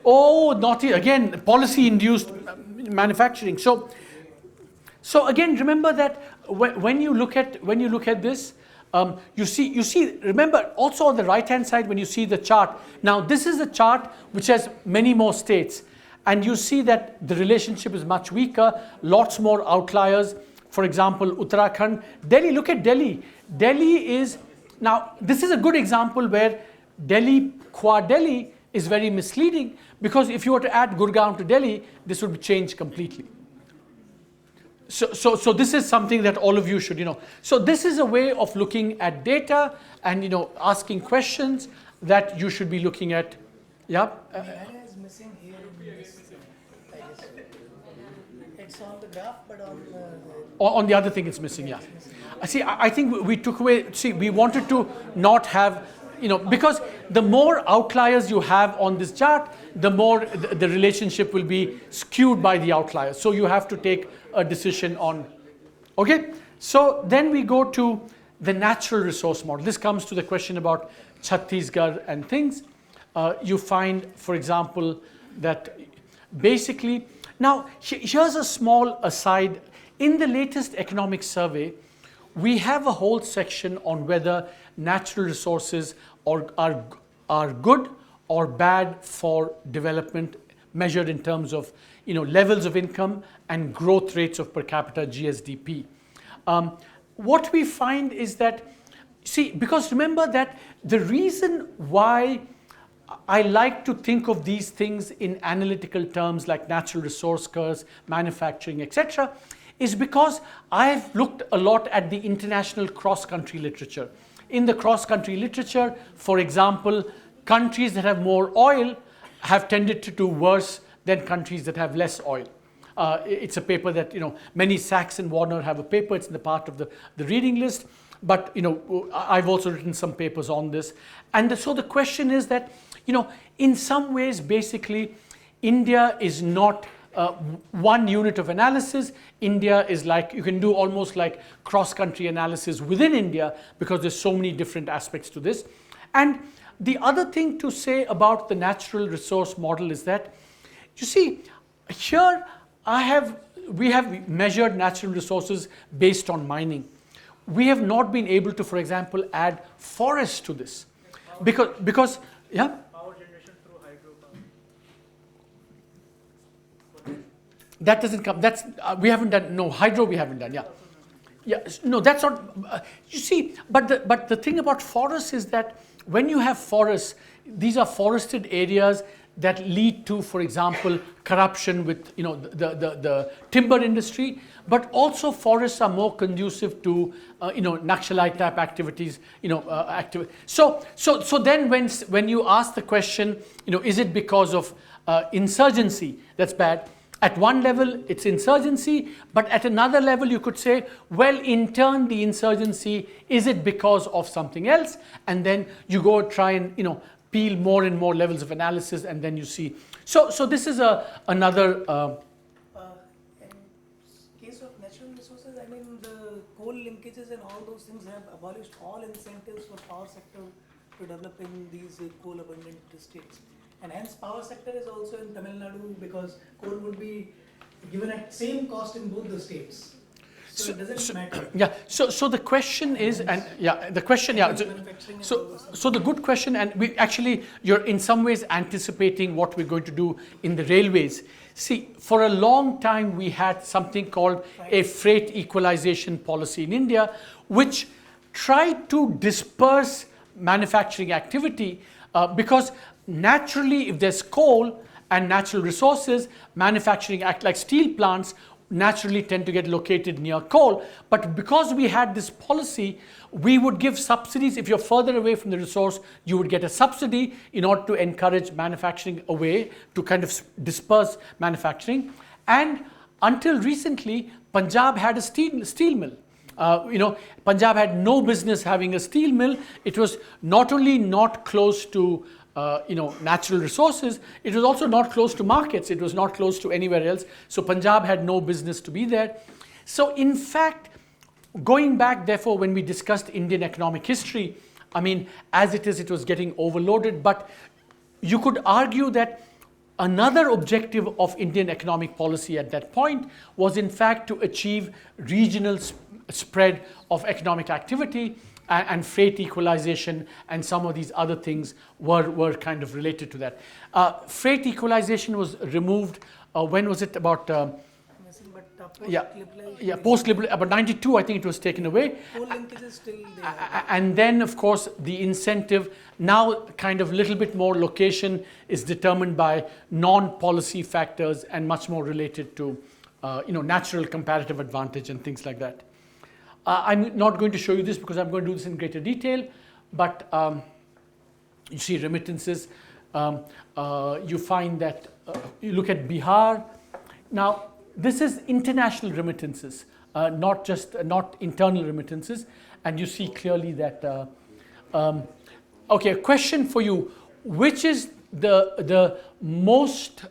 Oh, not again, policy-induced manufacturing. So again, remember that when you look at this, you see, remember also on the right-hand side when you see the chart. Now, this is a chart which has many more states. And you see that the relationship is much weaker, lots more outliers. For example, Uttarakhand, Delhi, look at Delhi. Delhi is, now this is a good example where Delhi, qua Delhi, is very misleading, because if you were to add Gurgaon to Delhi, this would change completely. So this is something that all of you should, So this is a way of looking at data and, asking questions that you should be looking at. Yeah. The area is missing here in this, I guess. It's on the graph, but On the other thing, it's missing. Yeah. See, I think we took away. See, we wanted to not have, because the more outliers you have on this chart, the more the relationship will be skewed by the outliers. So you have to take a decision on. Okay. So then we go to the natural resource model. This comes to the question about Chhattisgarh and things. You find, for example, that basically, now here's a small aside. In the latest economic survey, we have a whole section on whether natural resources are good or bad for development, measured in terms of levels of income and growth rates of per capita GSDP. What we find is that, because remember that the reason why I like to think of these things in analytical terms like natural resource curves, manufacturing, etc., is because I've looked a lot at the international cross-country literature. In the cross-country literature, for example, countries that have more oil have tended to do worse than countries that have less oil. It's a paper that, many Sachs and Warner have a paper. It's in the part of the reading list. But, I've also written some papers on this. And so the question is that, in some ways, basically, India is not one unit of analysis. India is like, you can do almost like cross-country analysis within India, because there's so many different aspects to this. And the other thing to say about the natural resource model is that, here we have measured natural resources based on mining. We have not been able to, for example, add forests to this, because yeah. Power generation through hydropower. That doesn't come. That's we haven't done. No, hydro we haven't done. Yeah, yeah. No, that's not. But the thing about forests is that when you have forests, these are forested areas that lead to, for example, corruption with the timber industry. But also forests are more conducive to Naxalite type activities. So then when you ask the question, is it because of insurgency that's bad? At one level, it's insurgency, but at another level, you could say, well, in turn, the insurgency, is it because of something else? And then you go try and, peel more and more levels of analysis, and then you see. So this is another. In case of natural resources, I mean, the coal linkages and all those things have abolished all incentives for power sector to develop in these coal abundant states. And hence power sector is also in Tamil Nadu, because coal would be given at same cost in both the states. So it doesn't matter. Yeah. So the question is, and yeah, the question, yeah. So the good question, and you're in some ways anticipating what we're going to do in the railways. See, for a long time we had something called a freight equalization policy in India, which tried to disperse manufacturing activity because naturally, if there's coal and natural resources, manufacturing act like steel plants naturally tend to get located near coal. But because we had this policy, we would give subsidies. If you're further away from the resource, you would get a subsidy in order to encourage manufacturing away, to kind of disperse manufacturing. And until recently, Punjab had a steel mill. Punjab had no business having a steel mill. It was not only not close to natural resources, it was also not close to markets. It was not close to anywhere else. So Punjab had no business to be there. So in fact, going back, therefore, when we discussed Indian economic history, I mean, as it is, it was getting overloaded. But you could argue that another objective of Indian economic policy at that point was, in fact, to achieve regional spread of economic activity, and freight equalization and some of these other things were kind of related to that. Freight equalization was removed, when was it? About... But Yeah, post-liberal, about 92, I think it was taken away. Coal linkage is still there. And then, of course, the incentive, now kind of little bit more location is determined by non-policy factors and much more related to, natural comparative advantage and things like that. I'm not going to show you this because I'm going to do this in greater detail, but you see remittances. You find that you look at Bihar. Now, this is international remittances, not internal remittances, and you see clearly that. Okay, a question for you: which is the most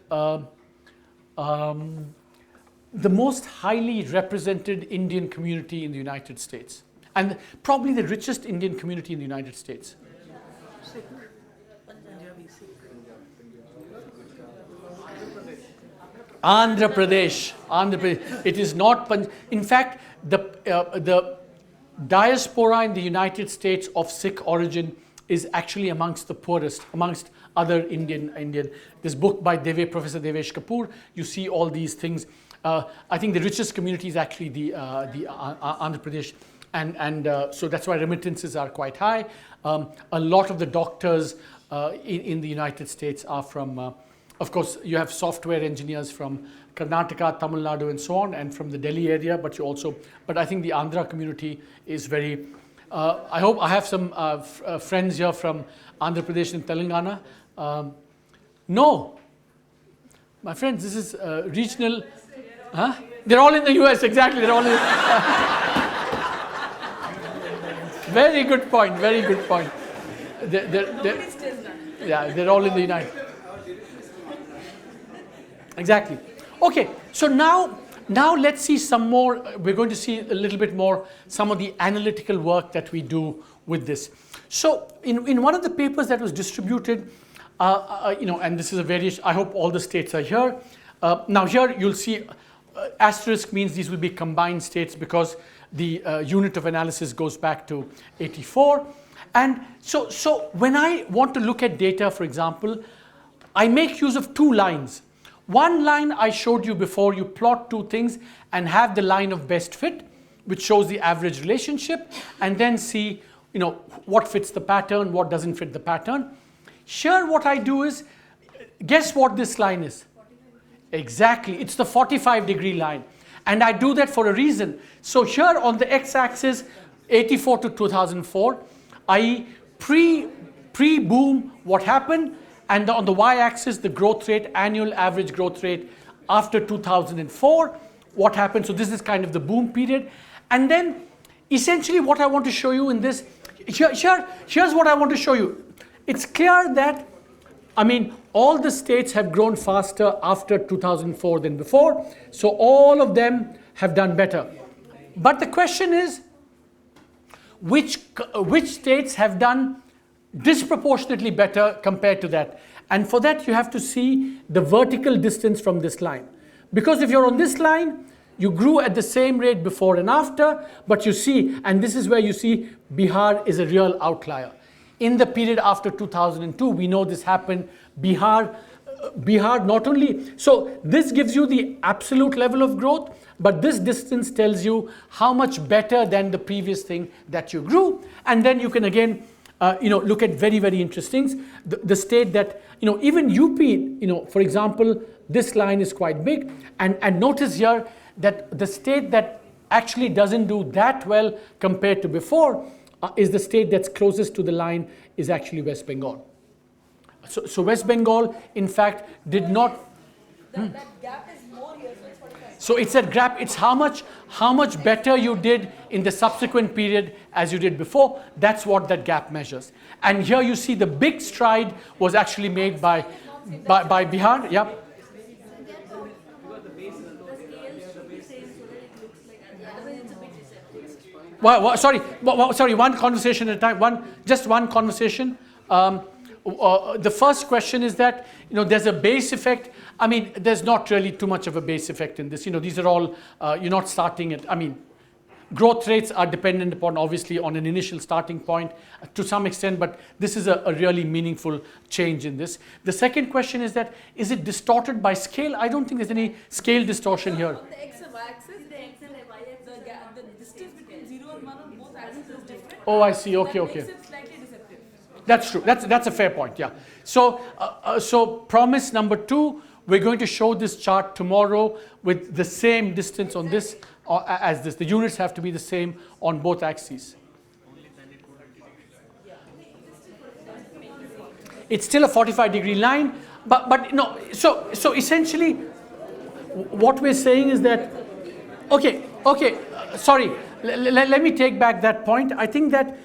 highly represented Indian community in the United States, and probably the richest Indian community in the United States? Sikh, Punjabi Sikh. Andhra Pradesh. It is not. In fact, the diaspora in the United States of Sikh origin is actually amongst the poorest, amongst other Indian. This book by Professor Devesh Kapoor, you see all these things. I think the richest community is actually the Andhra Pradesh, and so that's why remittances are quite high. A lot of the doctors in the United States are from. Of course, you have software engineers from Karnataka, Tamil Nadu, and so on, and from the Delhi area. But I think the Andhra community is very. I hope I have some friends here from Andhra Pradesh and Telangana. No, my friends, this is regional. Huh? They're all in the US, exactly. They're all in. Very good point. Very good point. They're all in the United. Exactly. Okay, so now let's see some more. We're going to see a little bit more some of the analytical work that we do with this. So in one of the papers that was distributed, and this is a variation. I hope all the states are here. Now here you'll see asterisk means these will be combined states because the unit of analysis goes back to 84. And so when I want to look at data, for example, I make use of two lines. One line I showed you before, you plot two things and have the line of best fit, which shows the average relationship, and then see, what fits the pattern, what doesn't fit the pattern. Here what I do is, guess what this line is? 45. Exactly, it's the 45-degree line. And I do that for a reason. So here on the x-axis, 84 to 2004, i.e. pre-boom, what happened? And on the y-axis, the growth rate, annual average growth rate after 2004, what happened? So this is kind of the boom period. And then essentially what I want to show you in this, here's what I want to show you. It's clear that, all the states have grown faster after 2004 than before. So all of them have done better. But the question is, which states have done disproportionately better compared to that? And for that you have to see the vertical distance from this line, because if you're on this line you grew at the same rate before and after, but you see, and this is where you see Bihar is a real outlier. In the period after 2002, we know this happened. Bihar not only, so this gives you the absolute level of growth, but this distance tells you how much better than the previous thing that you grew. And then you can again look at very, very interesting. The state that, even UP, for example, this line is quite big. And notice here that the state that actually doesn't do that well compared to before is the state that's closest to the line is actually West Bengal. So West Bengal, in fact, did not. That gap is more here, so it's 45. So it's a gap. It's how much better you did in the subsequent period as you did before. That's what that gap measures. And here you see the big stride was actually made by Bihar. Yeah. Sorry. One conversation at a time. Just one conversation. The first question is that there's a base effect. There's not really too much of a base effect in this. These are all you're not starting at. Growth rates are dependent upon obviously on an initial starting point to some extent, but this is a really meaningful change in this. The second question is that is it distorted by scale? I don't think there's any scale distortion here. On the x-axis, Oh, I see. Okay, That okay. makes it slightly deceptive. That's true. That's a fair point. Yeah. So so promise number 2, we're going to show this chart tomorrow with the same distance on this as this. The units have to be the same on both axes. It's still a 45-degree line, but no. So essentially, what we're saying is that, okay, sorry. Let me take back that point. I think that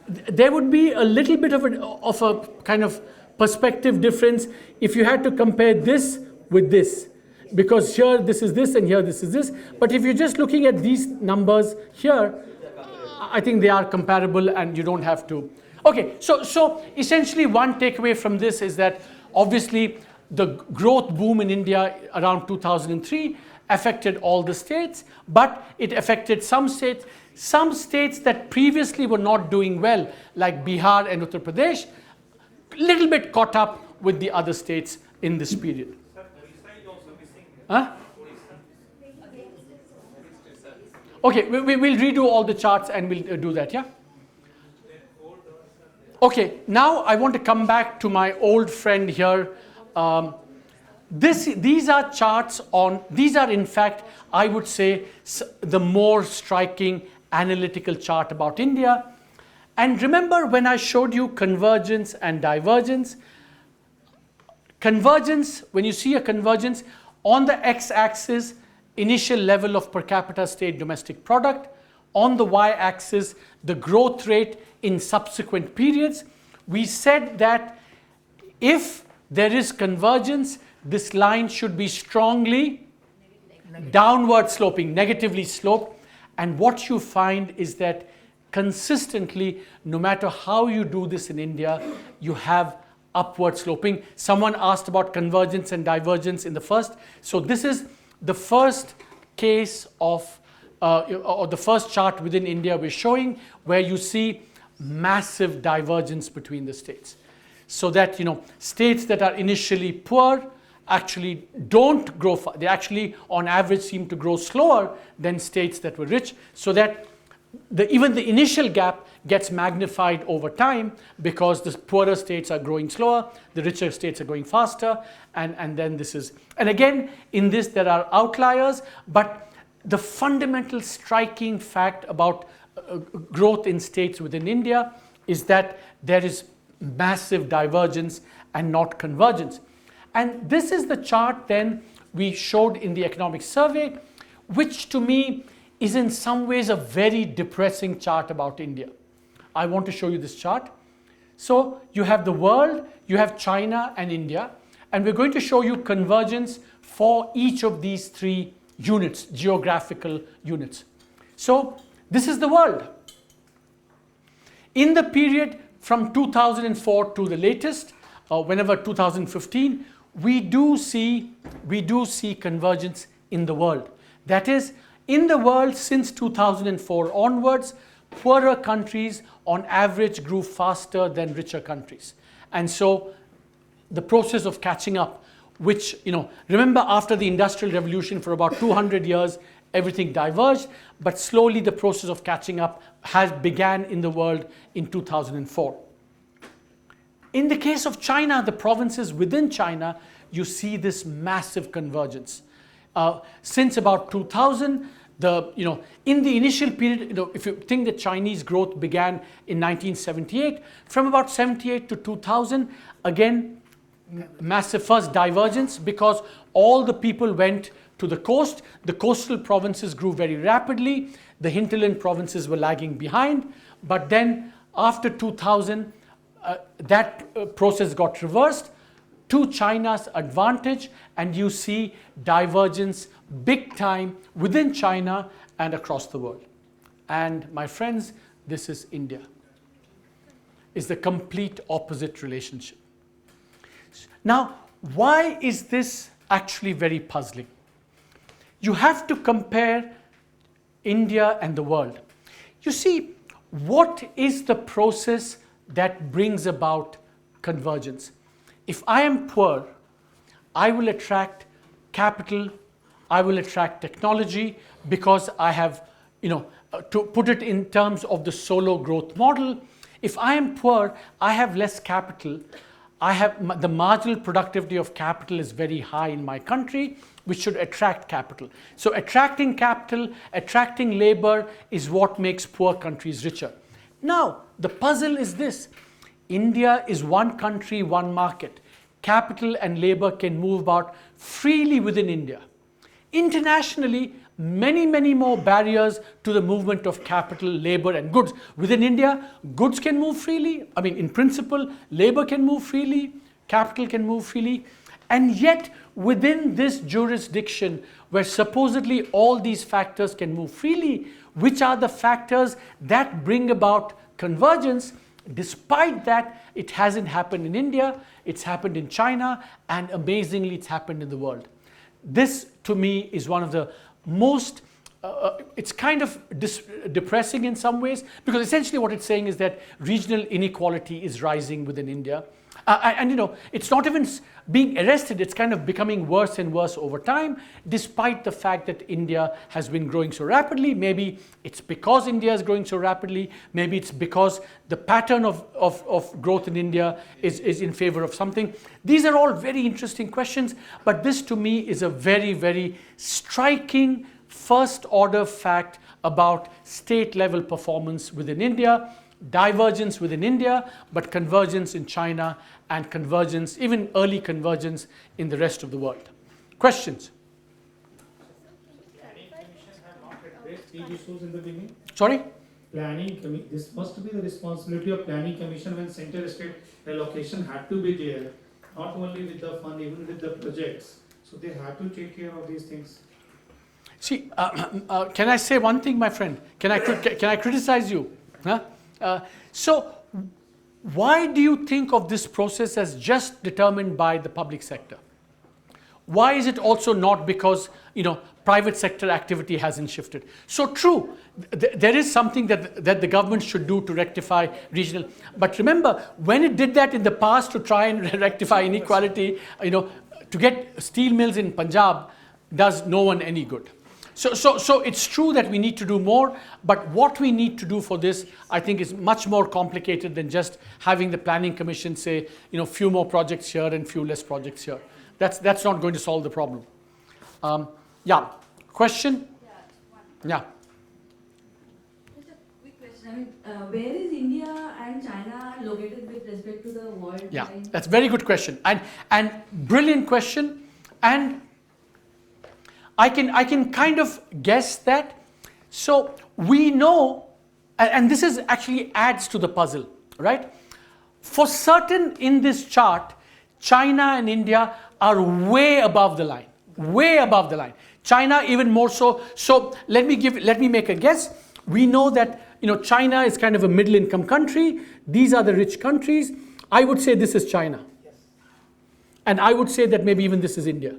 there would be a little bit of a kind of perspective difference if you had to compare this with this, because here this is this and here this is this. But if you're just looking at these numbers here, I think they are comparable and you don't have to. Okay, so essentially one takeaway from this is that obviously the growth boom in India around 2003 affected all the states, but it affected some states that previously were not doing well, like Bihar and Uttar Pradesh, little bit caught up with the other states in this period. Huh? Okay, we'll redo all the charts and we'll do that, yeah? Okay, now I want to come back to my old friend here. These are charts on, these are in fact, I would say, the more striking analytical chart about India. And remember when I showed you convergence and divergence? Convergence, when you see a convergence, on the x-axis, initial level of per capita state domestic product. On the y-axis, the growth rate in subsequent periods. We said that if there is convergence, this line should be strongly downward sloping, negatively sloped. And what you find is that consistently, no matter how you do this in India, you have upward sloping. Someone asked about convergence and divergence in the first. So this is the first case of, or the first chart within India we're showing, where you see massive divergence between the states. So that, states that are initially poor actually don't grow, they actually on average seem to grow slower than states that were rich, so that even the initial gap gets magnified over time, because the poorer states are growing slower, the richer states are going faster, and then this is, and again in this there are outliers, but the fundamental striking fact about growth in states within India is that there is massive divergence and not convergence. And this is the chart then we showed in the economic survey, which to me is in some ways a very depressing chart about India. I want to show you this chart. So you have the world, you have China and India, and we're going to show you convergence for each of these 3 units, geographical units. So this is the world. In the period from 2004 to the latest, whenever 2015, we do see convergence in the world. That is, in the world since 2004 onwards, poorer countries on average grew faster than richer countries. And so the process of catching up, which, remember after the Industrial Revolution for about 200 years, everything diverged, but slowly the process of catching up began in the world in 2004. In the case of China, the provinces within China, you see this massive convergence. Since about 2000, in the initial period, if you think that Chinese growth began in 1978, from about 78 to 2000, again, massive first divergence, because all the people went to the coast. The coastal provinces grew very rapidly. The hinterland provinces were lagging behind. But then after 2000, that process got reversed to China's advantage, and you see divergence big time within China and across the world. And my friends, this is India. It's the complete opposite relationship. Now, why is this actually very puzzling? You have to compare India and the world. You see, what is the process that brings about convergence? If I am poor, I will attract capital, I will attract technology, because I have, to put it in terms of the solo growth model, if I am poor, I have less capital. The marginal productivity of capital is very high in my country, which should attract capital. So attracting capital, attracting labor is what makes poor countries richer. Now, the puzzle is this. India is one country, one market. Capital and labor can move about freely within India. Internationally, many more barriers to the movement of capital, labor and goods. Within India, goods can move freely. I mean, in principle, labor can move freely, capital can move freely. And yet, within this jurisdiction, where supposedly all these factors can move freely, which are the factors that bring about convergence? Despite that, it hasn't happened in India, it's happened in China, and amazingly, it's happened in the world. This, to me, is one of the most, it's kind of depressing in some ways, because essentially what it's saying is that regional inequality is rising within India. And it's not even being arrested, it's kind of becoming worse and worse over time, despite the fact that India has been growing so rapidly. Maybe it's because India is growing so rapidly, maybe it's because the pattern of growth in India is in favor of something. These are all very interesting questions, but this to me is a very striking first order fact about state level performance within India. Divergence within India, but convergence in China and convergence, even early convergence in the rest of the world. Questions? Planning commission have not addressed these issues in the beginning. Sorry? This must be the responsibility of planning commission when center state allocation had to be there, not only with the fund, even with the projects. So they have to take care of these things. See, can I say one thing, my friend? Can I criticize you? Huh? So why do you think of this process as just determined by the public sector? Why is it also not because private sector activity hasn't shifted? So true, there is something that the government should do to rectify regional. But remember, when it did that in the past to try and rectify inequality, to get steel mills in Punjab does no one any good. So it's true that we need to do more, but what we need to do for this, I think, is much more complicated than just having the planning commission say, few more projects here and few less projects here. That's not going to solve the problem. Yeah, question? Yeah. Just a quick question. Where is India and China located with respect to the world? Yeah, that's a very good question and brilliant question. And I can kind of guess that. So we know, and this is actually adds to the puzzle, right? For certain in this chart, China and India are way above the line, way above the line. China even more so. So let me make a guess. We know that China is kind of a middle income country. These are the rich countries. I would say this is China. Yes. And I would say that maybe even this is India.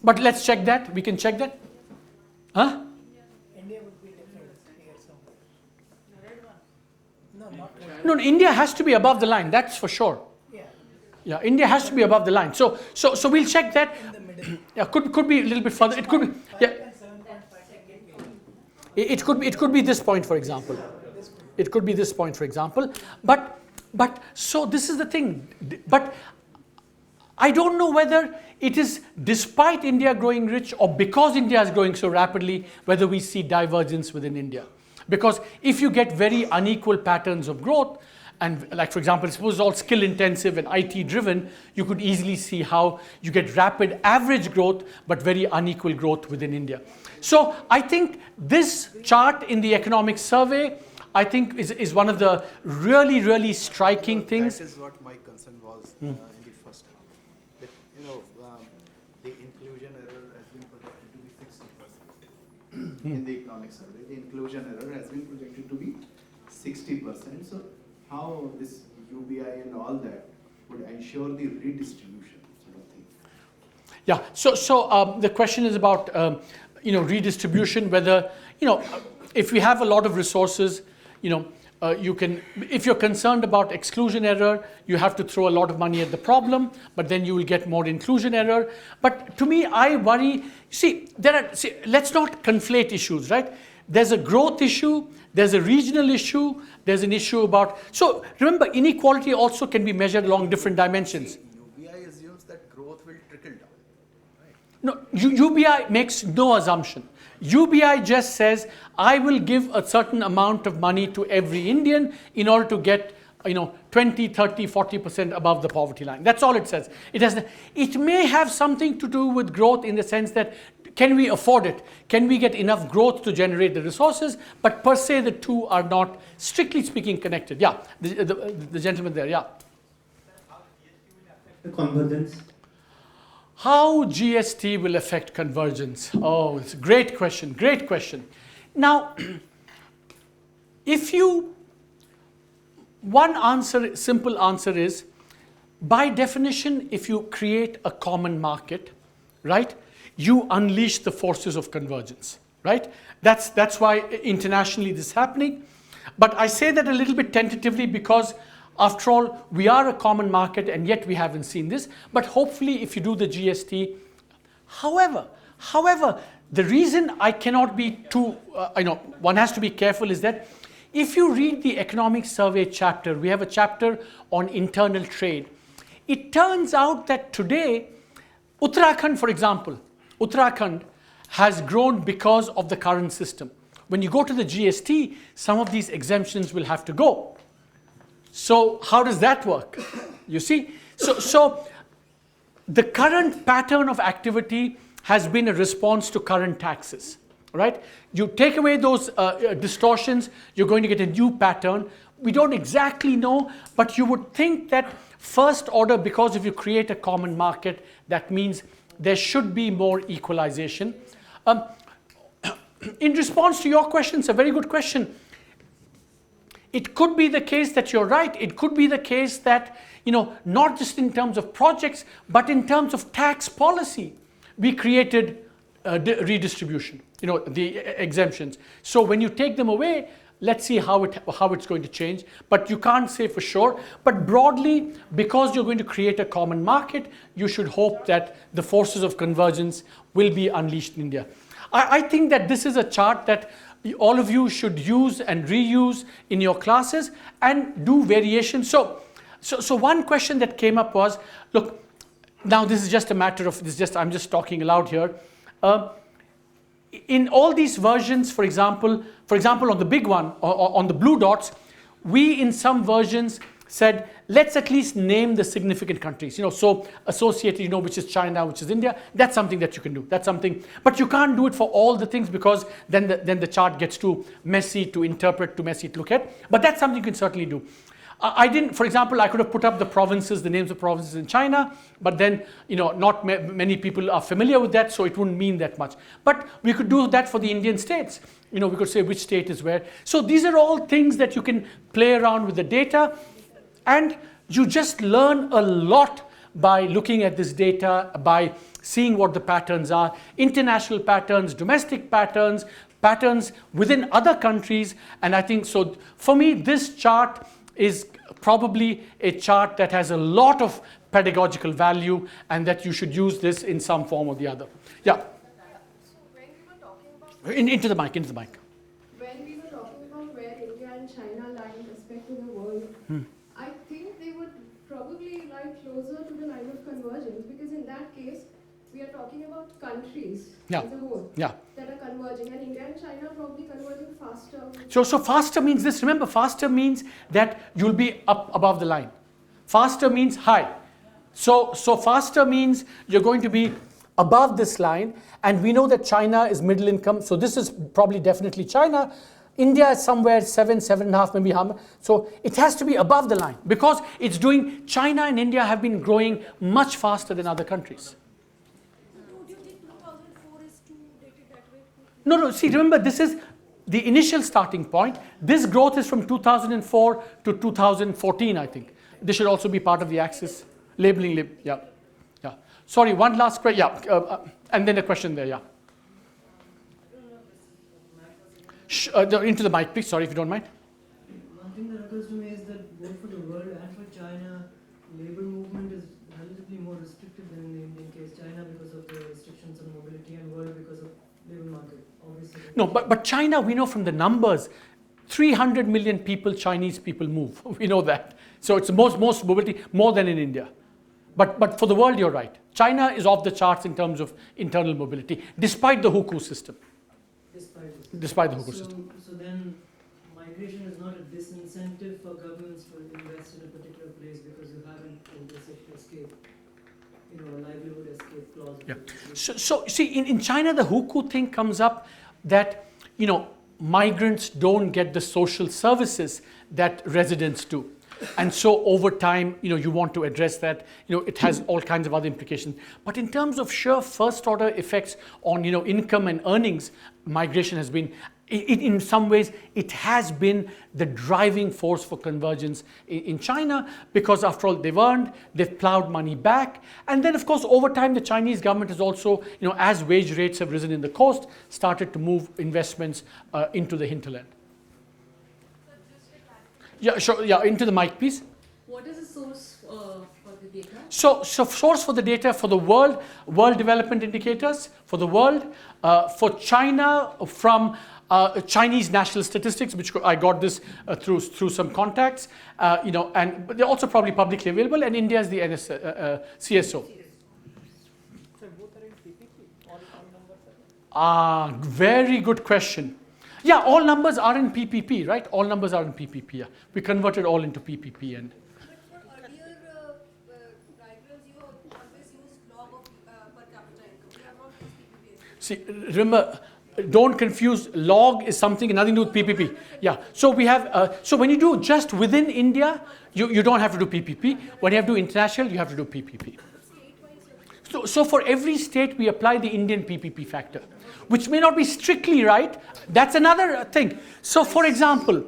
But let's check that. We can check that. Huh? India would be different here somewhere. The red one? No, not red. No, India has to be above the line. That's for sure. Yeah, India has to be above the line. So we'll check that. In the middle. Yeah, could be a little bit further. It could be. Yeah. It could be this point, for example. It could be this point, for example. But so this is the thing. But I don't know whether it is despite India growing rich or because India is growing so rapidly, whether we see divergence within India. Because if you get very unequal patterns of growth, and like for example, suppose it's all skill intensive and IT driven, you could easily see how you get rapid average growth, but very unequal growth within India. So I think this chart in the economic survey, I think is one of the really striking things. That is what my concern was in the first half. That, the inclusion error has been projected to be 60%. In the economic survey, the inclusion error has been projected to be 60%. So how this UBI and all that would ensure the redistribution sort of thing? Yeah, so the question is about redistribution, whether if we have a lot of resources, you can, if you're concerned about exclusion error, you have to throw a lot of money at the problem, but then you will get more inclusion error. But to me, I worry, let's not conflate issues, right? There's a growth issue, there's a regional issue, there's an issue about, so remember, inequality also can be measured along different dimensions. UBI assumes that growth will trickle down. No, UBI makes no assumption. UBI just says, I will give a certain amount of money to every Indian in order to get 20, 30, 40% above the poverty line. That's all it says. It may have something to do with growth in the sense that, can we afford it? Can we get enough growth to generate the resources? But per se, the two are not, strictly speaking, connected. Yeah, the gentleman there, yeah. The convergence. How GST will affect convergence? Oh, it's a great question, great question. Now, one answer, simple answer is, by definition, if you create a common market, right, you unleash the forces of convergence, right? That's why internationally this is happening. But I say that a little bit tentatively because after all, we are a common market and yet we haven't seen this. But hopefully if you do the GST, however, the reason I cannot be too, one has to be careful is that if you read the economic survey chapter, we have a chapter on internal trade. It turns out that today, Uttarakhand, for example, Uttarakhand has grown because of the current system. When you go to the GST, some of these exemptions will have to go. So how does that work? You see? So the current pattern of activity has been a response to current taxes, right? You take away those distortions, you're going to get a new pattern. We don't exactly know, but you would think that first order, because if you create a common market, that means there should be more equalization. In response to your question, it's a very good question. It could be the case that you're right. It could be the case that, not just in terms of projects, but in terms of tax policy, we created redistribution, the exemptions. So when you take them away, let's see how it's going to change. But you can't say for sure. But broadly, because you're going to create a common market, you should hope that the forces of convergence will be unleashed in India. I think that this is a chart that all of you should use and reuse in your classes and do variations. So one question that came up was, look, now this is just a matter of, I'm just talking aloud here. In all these versions, for example, on the big one, or on the blue dots, we in some versions said, let's at least name the significant countries, so associated, which is China, which is India. That's something that you can do. That's something, but you can't do it for all the things because then the chart gets too messy to interpret, too messy to look at. But that's something you can certainly do. For example, I could have put up the provinces, the names of provinces in China, but then, not many people are familiar with that, so it wouldn't mean that much. But we could do that for the Indian states. We could say which state is where. So these are all things that you can play around with the data, and you just learn a lot by looking at this data, by seeing what the patterns are, international patterns, domestic patterns, patterns within other countries. And I think, so for me, this chart is probably a chart that has a lot of pedagogical value and that you should use this in some form or the other. Yeah. So when we were talking about... Into the mic. When we were talking about where India and China lie in respect to the world, I think they would probably lie closer to the line of convergence, because in that case, we are talking about countries as a whole that are converging, and India and China are probably converging faster. So faster means this. Remember, faster means that you'll be up above the line. Faster means high. So faster means you're going to be above this line, and we know that China is middle income, so this is probably definitely China. India is somewhere 7.5, maybe how much. So it has to be above the line because it's doing, China and India have been growing much faster than other countries. Do you think 2004 is too dated that way? No, see, remember, this is the initial starting point. This growth is from 2004 to 2014, I think. This should also be part of the axis. Labeling, yeah. Sorry, one last question, and then a question there, yeah. Into the mic, please, sorry if you don't mind. occurs to me is that both for the world and for China, labor movement is relatively more restricted than in the Indian case. China because of the restrictions on mobility, and world because of labor market, obviously. No, but China, we know from the numbers, 300 million people, Chinese people move. We know that. So it's most mobility, more than in India. But for the world, you're right. China is off the charts in terms of internal mobility, despite the hukou system. Despite the hukou system. So then migration is not a disincentive for governments to invest in a particular place because you haven't escape, a livelihood escape clause. Yeah. So see, in China, the hukou thing comes up that, migrants don't get the social services that residents do. And so over time, you want to address that. It has all kinds of other implications. But in terms of sheer first order effects on, income and earnings, migration has been, in some ways, it has been the driving force for convergence in China, because after all, they've plowed money back. And then, of course, over time, the Chinese government has also, as wage rates have risen in the coast, started to move investments into the hinterland. Yeah, sure. Yeah, into the mic, please. What is the source for the data? So source for the data for the world development indicators for the world, for China from Chinese national statistics, which I got this through some contacts, and they're also probably publicly available. And India is the CSO. Very good question. Yeah, all numbers are in PPP, right? All numbers are in PPP. Yeah. We converted all into PPP. And but for earlier diagrams, you always used log of per capita income. We have not used PPP. See, remember, don't confuse. Log is something nothing to do with PPP. Yeah. So we have. So when you do just within India, you don't have to do PPP. When you have to do international, you have to do PPP. So for every state, we apply the Indian PPP factor, which may not be strictly right. That's another thing. So for example,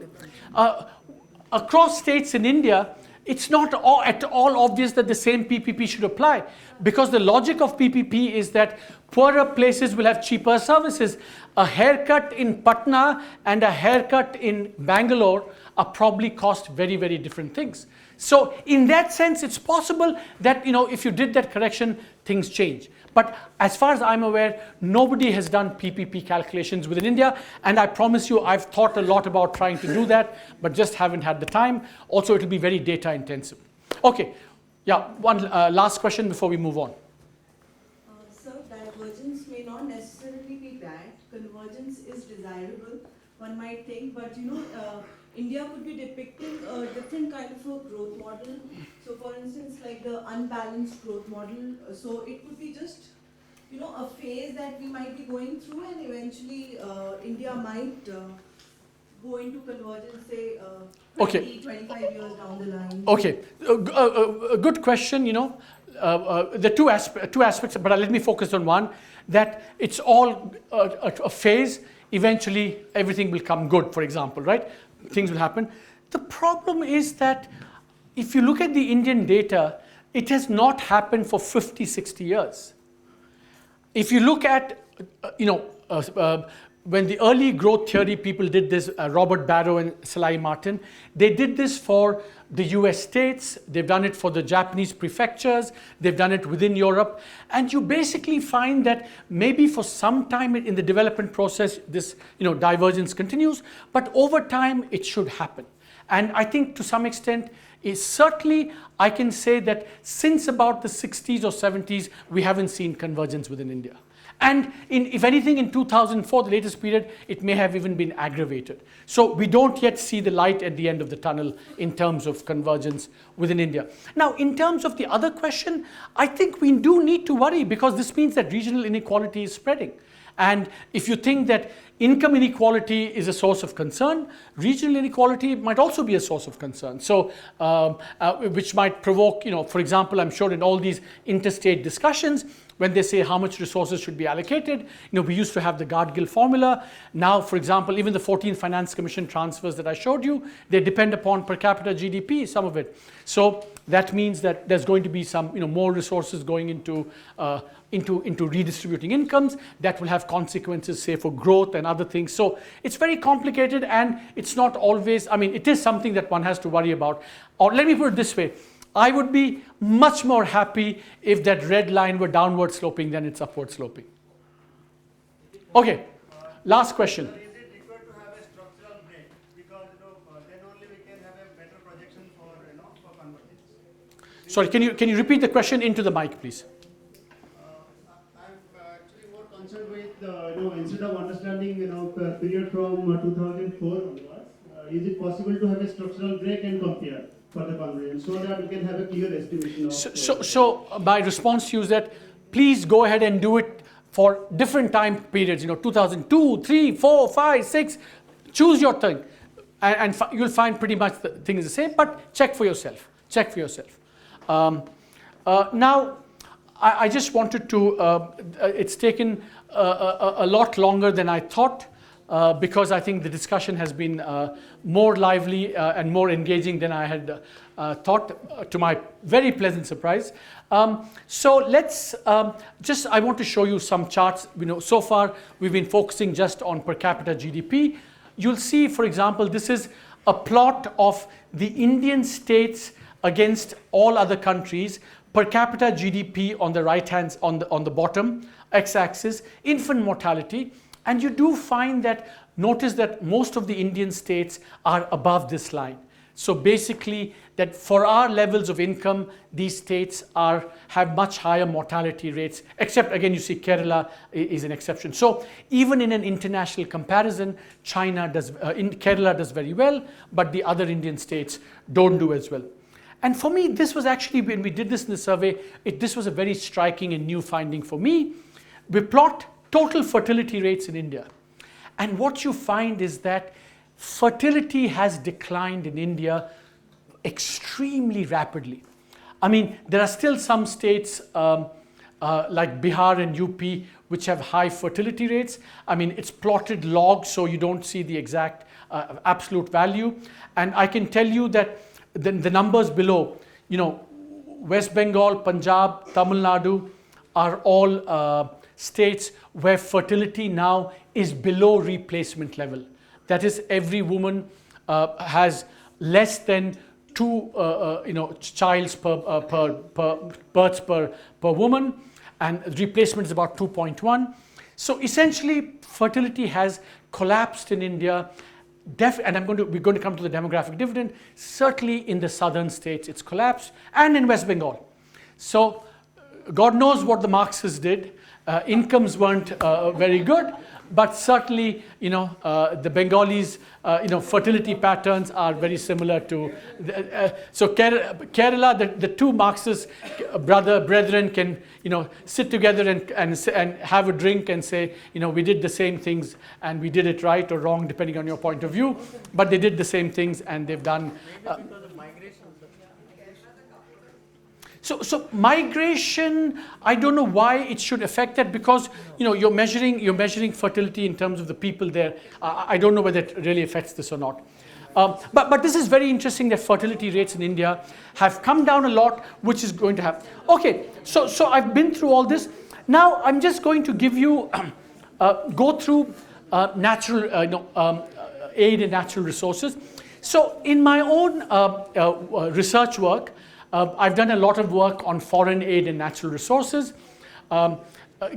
across states in India, it's not at all obvious that the same PPP should apply, because the logic of PPP is that poorer places will have cheaper services. A haircut in Patna and a haircut in Bangalore are probably cost very, very different things. So in that sense, it's possible that, if you did that correction, things change. But as far as I'm aware, nobody has done PPP calculations within India. And I promise you, I've thought a lot about trying to do that, but just haven't had the time. Also, it'll be very data intensive. Okay. Yeah, one last question before we move on. Sir, divergence may not necessarily be bad. Convergence is desirable, one might think. But, India could be depicting a different kind of a growth model. So for instance, like the unbalanced growth model. So it could be just, a phase that we might be going through, and eventually India might go into convergence, say, 25 years down the line. Okay, a good question, the two aspects, but let me focus on one, that it's all a phase. Eventually, everything will come good, for example, right? Things will happen. The problem is that if you look at the Indian data, it has not happened for 50, 60 years. If you look at, when the early growth theory people did this, Robert Barrow and Salai Martin, they did this for the US states, they've done it for the Japanese prefectures, they've done it within Europe, and you basically find that maybe for some time in the development process, this divergence continues, but over time it should happen. And I think to some extent, certainly I can say that since about the 60s or 70s, we haven't seen convergence within India. And if anything, in 2004, the latest period, it may have even been aggravated. So we don't yet see the light at the end of the tunnel in terms of convergence within India. Now, in terms of the other question, I think we do need to worry, because this means that regional inequality is spreading. And if you think that income inequality is a source of concern, regional inequality might also be a source of concern. So, which might provoke, for example, I'm sure in all these interstate discussions, when they say how much resources should be allocated. We used to have the Gargill formula. Now, for example, even the 14th Finance Commission transfers that I showed you, they depend upon per capita GDP, some of it. So that means that there's going to be some more resources going into redistributing incomes that will have consequences, say, for growth and other things. So it's very complicated, and it's not always, it is something that one has to worry about. Or let me put it this way, I would be much more happy if that red line were downward sloping than it's upward sloping. Okay, last question. Is it required to have a structural break? Because then only we can have a better projection for convergence. Sorry, can you repeat the question into the mic, please? I'm actually more concerned with instead of understanding period from 2004 onwards, is it possible to have a structural break and compare for the convergence so that we can have a clear estimation of? So my response to you is that please go ahead and do it for different time periods. 2002, 3, 4, 5, 6. Choose your thing, and you'll find pretty much the thing is the same. But check for yourself. Check for yourself. Now, I just wanted to. It's taken a lot longer than I thought. Because I think the discussion has been more lively and more engaging than I had thought, to my very pleasant surprise. So let's I want to show you some charts. So far we've been focusing just on per capita GDP. You'll see, for example, this is a plot of the Indian states against all other countries. Per capita GDP on the right hand, on the bottom x-axis, infant mortality. And you do find that, notice that most of the Indian states are above this line. So basically, that for our levels of income, these states have much higher mortality rates, except again, you see Kerala is an exception. So even in an international comparison, Kerala does very well, but the other Indian states don't do as well. And for me, this was actually, when we did this in the survey, this was a very striking and new finding for me. We plot total fertility rates in India. And what you find is that fertility has declined in India extremely rapidly. There are still some states like Bihar and UP which have high fertility rates. It's plotted log, so you don't see the exact absolute value. And I can tell you that the numbers below, West Bengal, Punjab, Tamil Nadu are all states where fertility now is below replacement level. That is, every woman has less than 2 childs births per woman, and replacement is about 2.1. So essentially, fertility has collapsed in India. And we're going to come to the demographic dividend. Certainly in the southern states, it's collapsed, and in West Bengal. So God knows what the Marxists did. Incomes weren't very good, but certainly, the Bengalis, fertility patterns are very similar to. So Kerala, the two Marxist brethren can, sit together and have a drink and say, we did the same things and we did it right or wrong depending on your point of view, but they did the same things and they've done. So migration, I don't know why it should affect that, because you're measuring fertility in terms of the people there. I don't know whether it really affects this or not. But this is very interesting that fertility rates in India have come down a lot, which is going to happen. Okay, so I've been through all this. Now I'm just going to give you go through natural aid and natural resources. So in my own research work, I've done a lot of work on foreign aid and natural resources.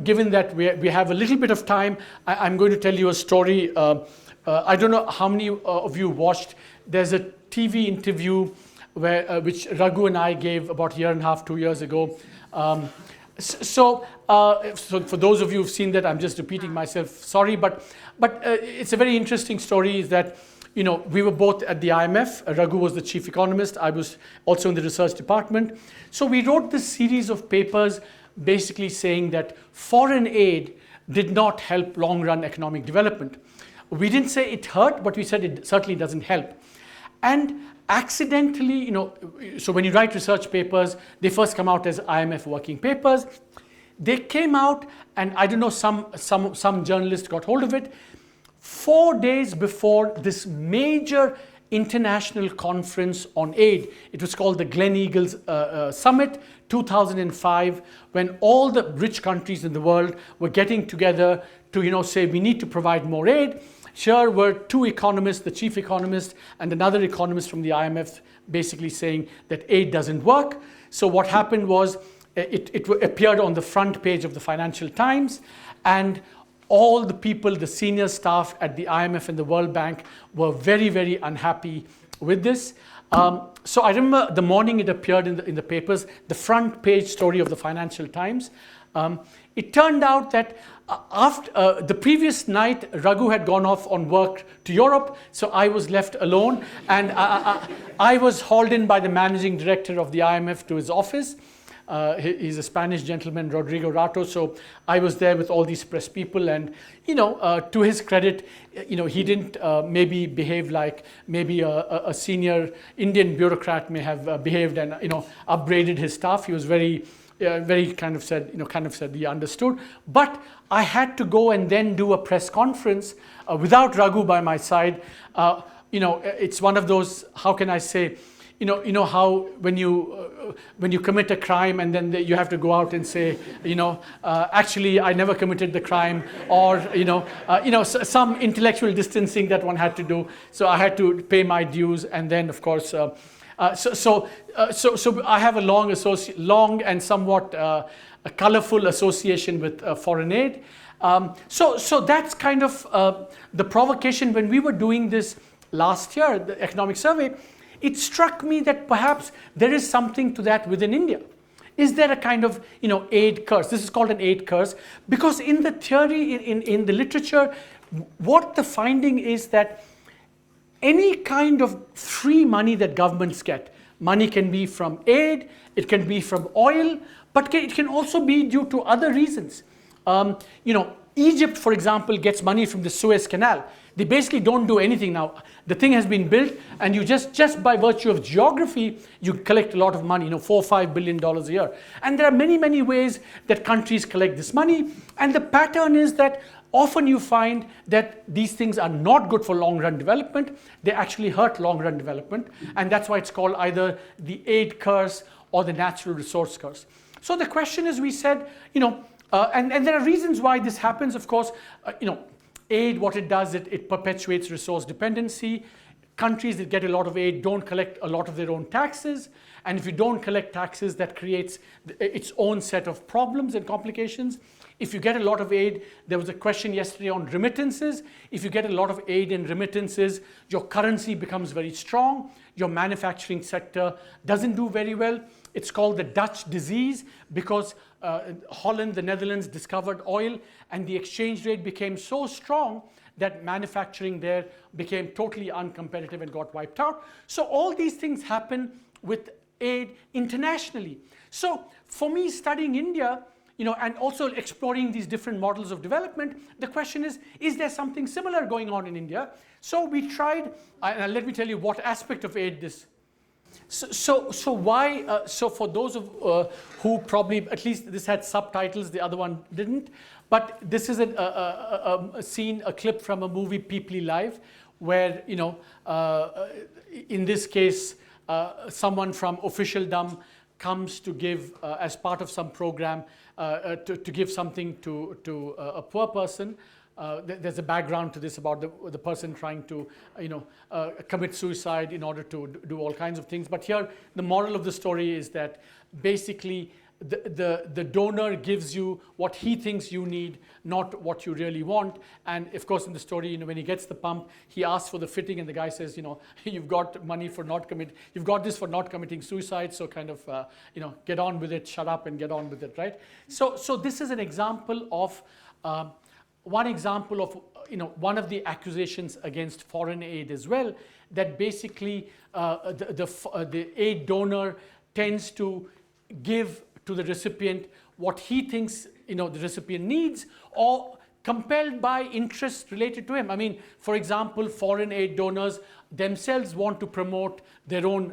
Given that we have a little bit of time, I'm going to tell you a story. I don't know how many of you watched. There's a TV interview which Raghu and I gave about a year and a half, 2 years ago. So for those of you who've seen that, I'm just repeating myself. Sorry, but it's a very interesting story. Is that we were both at the IMF. Raghu was the chief economist. I was also in the research department. So we wrote this series of papers basically saying that foreign aid did not help long-run economic development. We didn't say it hurt, but we said it certainly doesn't help. And accidentally, so when you write research papers, they first come out as IMF working papers. they came out, and I don't know, some journalist got hold of it, 4 days before this major international conference on aid. It was called the Gleneagles Summit 2005, when all the rich countries in the world were getting together to say we need to provide more aid. Here were two economists, the chief economist and another economist from the IMF, basically saying that aid doesn't work. So what happened was it appeared on the front page of the Financial Times, and all the people, the senior staff at the IMF and the World Bank were very, very unhappy with this. So I remember the morning it appeared in the papers, the front page story of the Financial Times. It turned out that after the previous night, Raghu had gone off on work to Europe, so I was left alone, and I was hauled in by the managing director of the IMF to his office. He's a Spanish gentleman, Rodrigo Rato. So I was there with all these press people, and to his credit, he didn't maybe behave like maybe a senior Indian bureaucrat may have behaved, and upbraided his staff. He was very kind of said he understood. But I had to go and then do a press conference without Raghu by my side. It's one of those, how can I say, how when you commit a crime and then you have to go out and say, actually I never committed the crime, or some intellectual distancing that one had to do. So I had to pay my dues, and then of course, so I have a long and somewhat a colorful association with foreign aid. So that's kind of the provocation when we were doing this last year, the economic survey. It struck me that perhaps there is something to that within India. Is there a kind of aid curse? This is called an aid curse, because in the theory, in the literature, what the finding is that any kind of free money that governments get, money can be from aid, it can be from oil, but it can also be due to other reasons. Egypt, for example, gets money from the Suez Canal. They basically don't do anything now. The thing has been built, and you just by virtue of geography, you collect a lot of money, $4 or $5 billion a year. And there are many, many ways that countries collect this money. And the pattern is that often you find that these things are not good for long-run development. They actually hurt long-run development. And that's why it's called either the aid curse or the natural resource curse. So the question is, we said, and there are reasons why this happens, of course. Aid, what it does, it perpetuates resource dependency. Countries that get a lot of aid don't collect a lot of their own taxes. And if you don't collect taxes, that creates its own set of problems and complications. If you get a lot of aid, there was a question yesterday on remittances. If you get a lot of aid in remittances, your currency becomes very strong. Your manufacturing sector doesn't do very well. It's called the Dutch disease, because Holland, the Netherlands, discovered oil, and the exchange rate became so strong that manufacturing there became totally uncompetitive and got wiped out. So all these things happen with aid internationally. So for me, studying India, and also exploring these different models of development, the question is there something similar going on in India? So we tried, and let me tell you what aspect of aid this. So why? So for those of who probably, at least this had subtitles, the other one didn't. But this is a scene, a clip from a movie, People Live, where in this case, someone from officialdom comes to give, as part of some program, to give something to a poor person. There's a background to this about the person trying to commit suicide in order to do all kinds of things. But here the moral of the story is that basically the donor gives you what he thinks you need, not what you really want. And of course in the story, when he gets the pump, he asks for the fitting, and the guy says, you've got money for you've got this for not committing suicide, so kind of get on with it, shut up and get on with it, right? So this is an example of one example of one of the accusations against foreign aid as well, that basically the aid donor tends to give to the recipient what he thinks the recipient needs, or compelled by interests related to him. I mean, for example, foreign aid donors themselves want to promote their own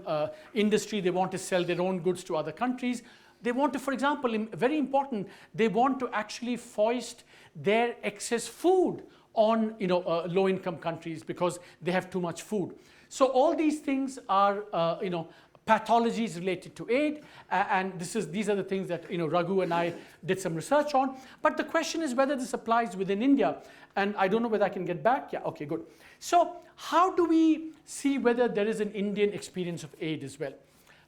industry. They want to sell their own goods to other countries. they want to, for example, very important, they want to actually foist their excess food on low-income countries because they have too much food. So all these things are pathologies related to aid, and these are the things that Raghu and I did some research on. But the question is whether this applies within India, and I don't know whether I can get back. Yeah, okay, good. So how do we see whether there is an Indian experience of aid as well?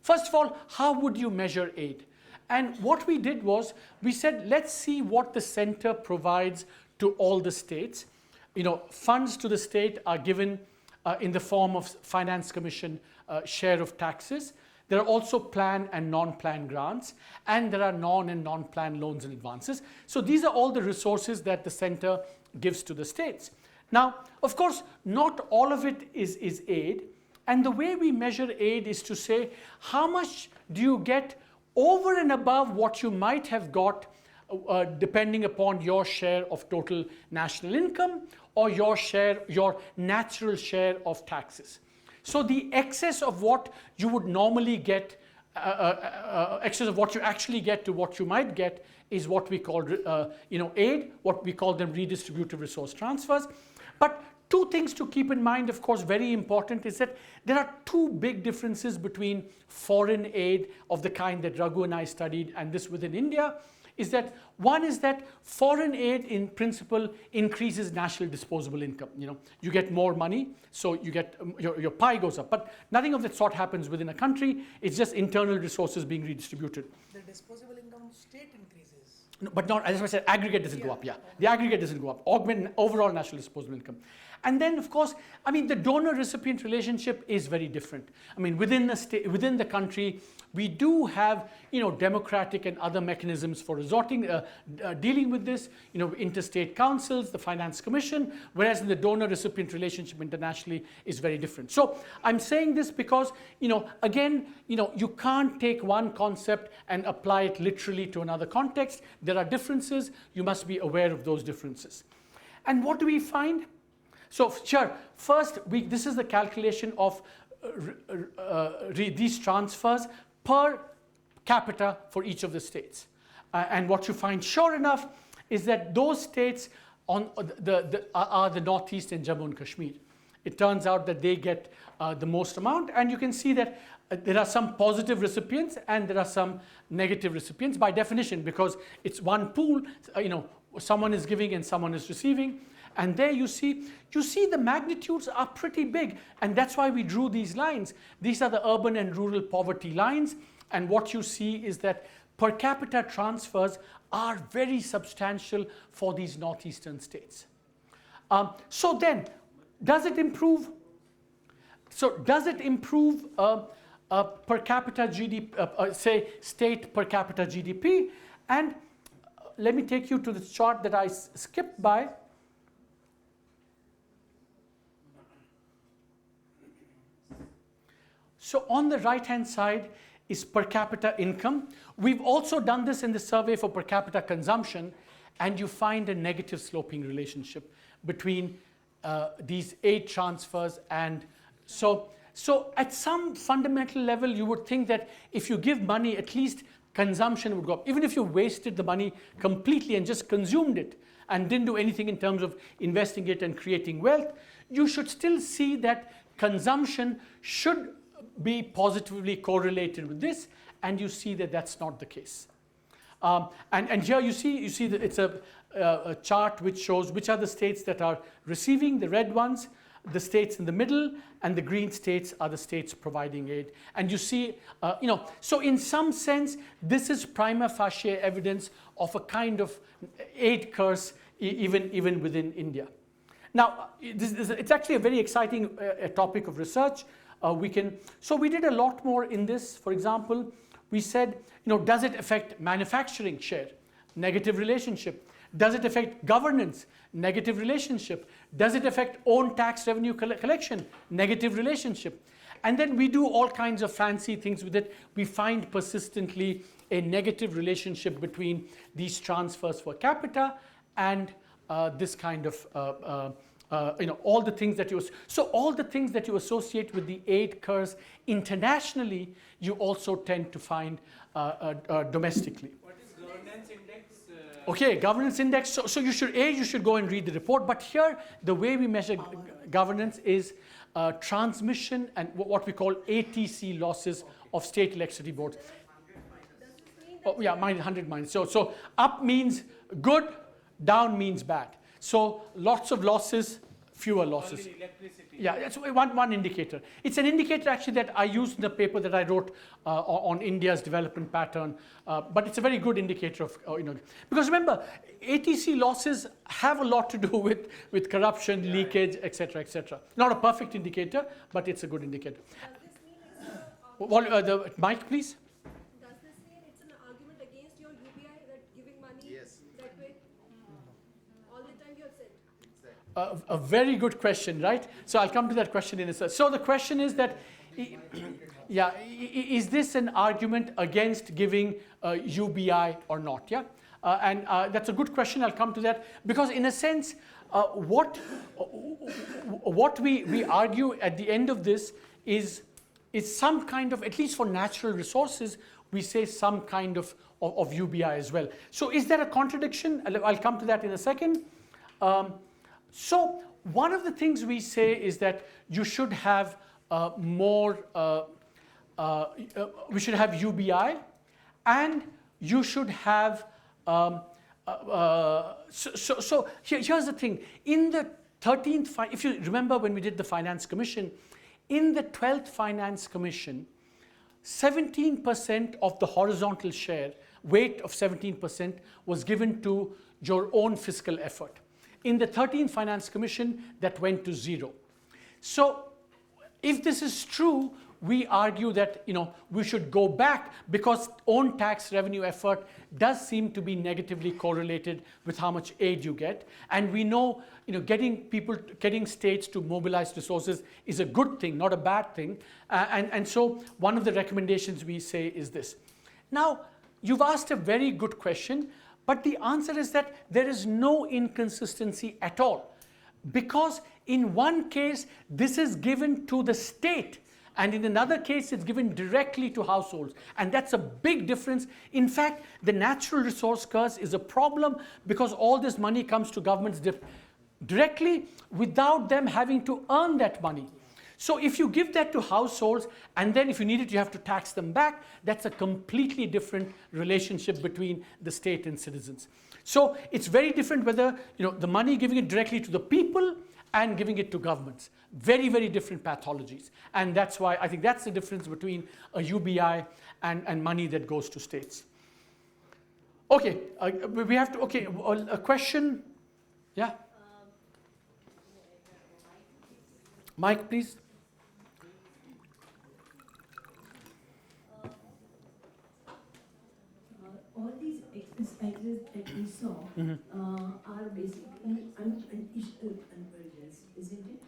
First of all, how would you measure aid? And what we did was we said, let's see what the center provides to all the states. Funds to the state are given in the form of finance commission share of taxes. There are also plan and non-plan grants, and there are non and non-plan loans and advances. So these are all the resources that the center gives to the states. Now, of course, not all of it is aid, and the way we measure aid is to say how much do you get over and above what you might have got depending upon your share of total national income or your natural share of taxes. So the excess of what you would normally get, excess of what you actually get to what you might get is what we call aid, what we call them redistributive resource transfers. But two things to keep in mind, of course, very important, is that there are two big differences between foreign aid of the kind that Raghu and I studied and this within India. Is that one is that foreign aid in principle increases national disposable income. You get more money, so you get your pie goes up. But nothing of that sort happens within a country. It's just internal resources being redistributed. The disposable income state increases. No, but not, as I said, aggregate doesn't go up. Yeah, the aggregate doesn't go up. Augment overall national disposable income. And then, of course, the donor-recipient relationship is very different. Within the country, we do have, democratic and other mechanisms for dealing with this, interstate councils, the finance commission, whereas in the donor-recipient relationship internationally is very different. So I'm saying this because, again, you can't take one concept and apply it literally to another context. There are differences. You must be aware of those differences. And what do we find? So sure, first, this is the calculation of these transfers per capita for each of the states. And what you find, sure enough, is that those states are the Northeast and Jammu and Kashmir. It turns out that they get the most amount, and you can see that there are some positive recipients and there are some negative recipients by definition, because it's one pool, someone is giving and someone is receiving. And there you see the magnitudes are pretty big, and that's why we drew these lines. These are the urban and rural poverty lines, and what you see is that per capita transfers are very substantial for these northeastern states. So then, does it improve? So does it improve per capita GDP, say state per capita GDP? And let me take you to the chart that I skipped by. So on the right-hand side is per capita income. We've also done this in the survey for per capita consumption, and you find a negative sloping relationship between these aid transfers. And so at some fundamental level, you would think that if you give money, at least consumption would go up. Even if you wasted the money completely and just consumed it and didn't do anything in terms of investing it and creating wealth, you should still see that consumption should be positively correlated with this, and you see that that's not the case. And here you see that it's a chart which shows which are the states that are receiving, the red ones, the states in the middle, and the green states are the states providing aid. And you see, so in some sense, this is prima facie evidence of a kind of aid curse even within India. Now, it's actually a very exciting topic of research. So we did a lot more in this. For example, we said, does it affect manufacturing share? Negative relationship. Does it affect governance? Negative relationship. Does it affect own tax revenue collection? Negative relationship. And then we do all kinds of fancy things with it. We find persistently a negative relationship between these transfers per capita and this kind of all the things that you associate with the aid curves internationally, you also tend to find domestically. What is governance index? Okay, governance index. So you should go and read the report. But here, the way we measure governance is transmission and what we call ATC losses of state electricity boards. Oh yeah, 100 minus. So up means good, down means bad. So lots of losses, fewer losses. Yeah, that's one indicator. It's an indicator actually that I used in the paper that I wrote on India's development pattern. But it's a very good indicator of, because remember, ATC losses have a lot to do with corruption, leakage, etc., etc. Not a perfect indicator, but it's a good indicator. The mic, please. Does this mean it's an argument against your UBI that giving money that way? All the time you have said. A very good question, right? So I'll come to that question in a second. So the question is that, is this an argument against giving UBI or not? Yeah, and that's a good question. I'll come to that because, in a sense, what we argue at the end of this is some kind of, at least for natural resources, we say some kind of UBI as well. So is there a contradiction? I'll come to that in a second. So one of the things we say is that you should have we should have UBI, and you should have. So here's the thing: in the 13th, if you remember when we did the Finance Commission, in the 12th Finance Commission, 17% of the horizontal share, weight of 17%, was given to your own fiscal effort. In the 13th Finance Commission, that went to 0. So if this is true, we argue that we should go back because own tax revenue effort does seem to be negatively correlated with how much aid you get. And we know, getting states to mobilize resources is a good thing, not a bad thing. And so one of the recommendations we say is this. Now, you've asked a very good question. But the answer is that there is no inconsistency at all. Because in one case, this is given to the state. And in another case, it's given directly to households. And that's a big difference. In fact, the natural resource curse is a problem because all this money comes to governments directly without them having to earn that money. So if you give that to households, and then if you need it, you have to tax them back, that's a completely different relationship between the state and citizens. So it's very different whether, the money, giving it directly to the people and giving it to governments. Very, very different pathologies. And that's why I think that's the difference between a UBI and money that goes to states. Okay, we have to, a question. Yeah? Mike, please. All these exercises that we saw are basically unconditional convergence, isn't it?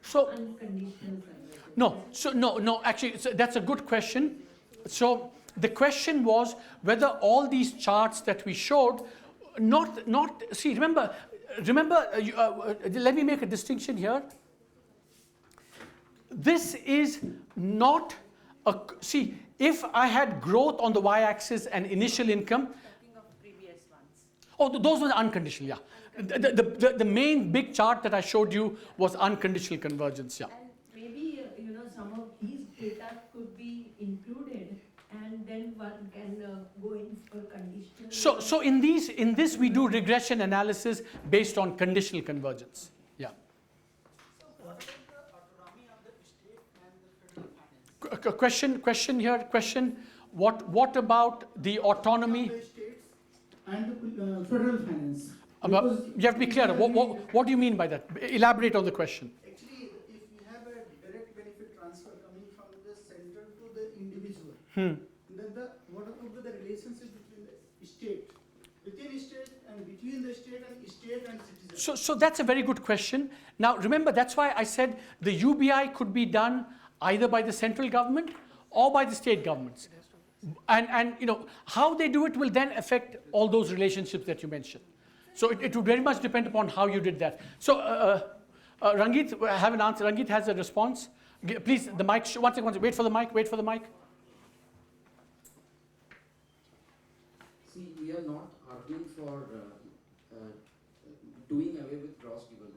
So, unconditional convergence. No. Actually, that's a good question. So the question was whether all these charts that we showed, see. Remember. Let me make a distinction here. This is not see. If I had growth on the y-axis and initial income, Talking of previous ones. Oh, those were unconditional, yeah. The main big chart that I showed you was unconditional convergence, yeah. And maybe some of these data could be included, and then one can go in for conditional. So in this we do regression analysis based on conditional convergence, yeah. So what about the autonomy of the state and the federal finance? Question here. What about the autonomy? And the federal finance. You have to be clear. What do you mean by that? Elaborate on the question. Actually, if we have a direct benefit transfer coming from the center to the individual, then what about the relationship between the state, within state and between the state and citizens? So that's a very good question. Now remember, that's why I said the UBI could be done either by the central government or by the state governments. And how they do it will then affect all those relationships that you mentioned. So it would very much depend upon how you did that. So Rangit, I have an answer. Rangit has a response. Please, the mic. One second. Wait for the mic. See, we are not arguing for doing away with gross devolution.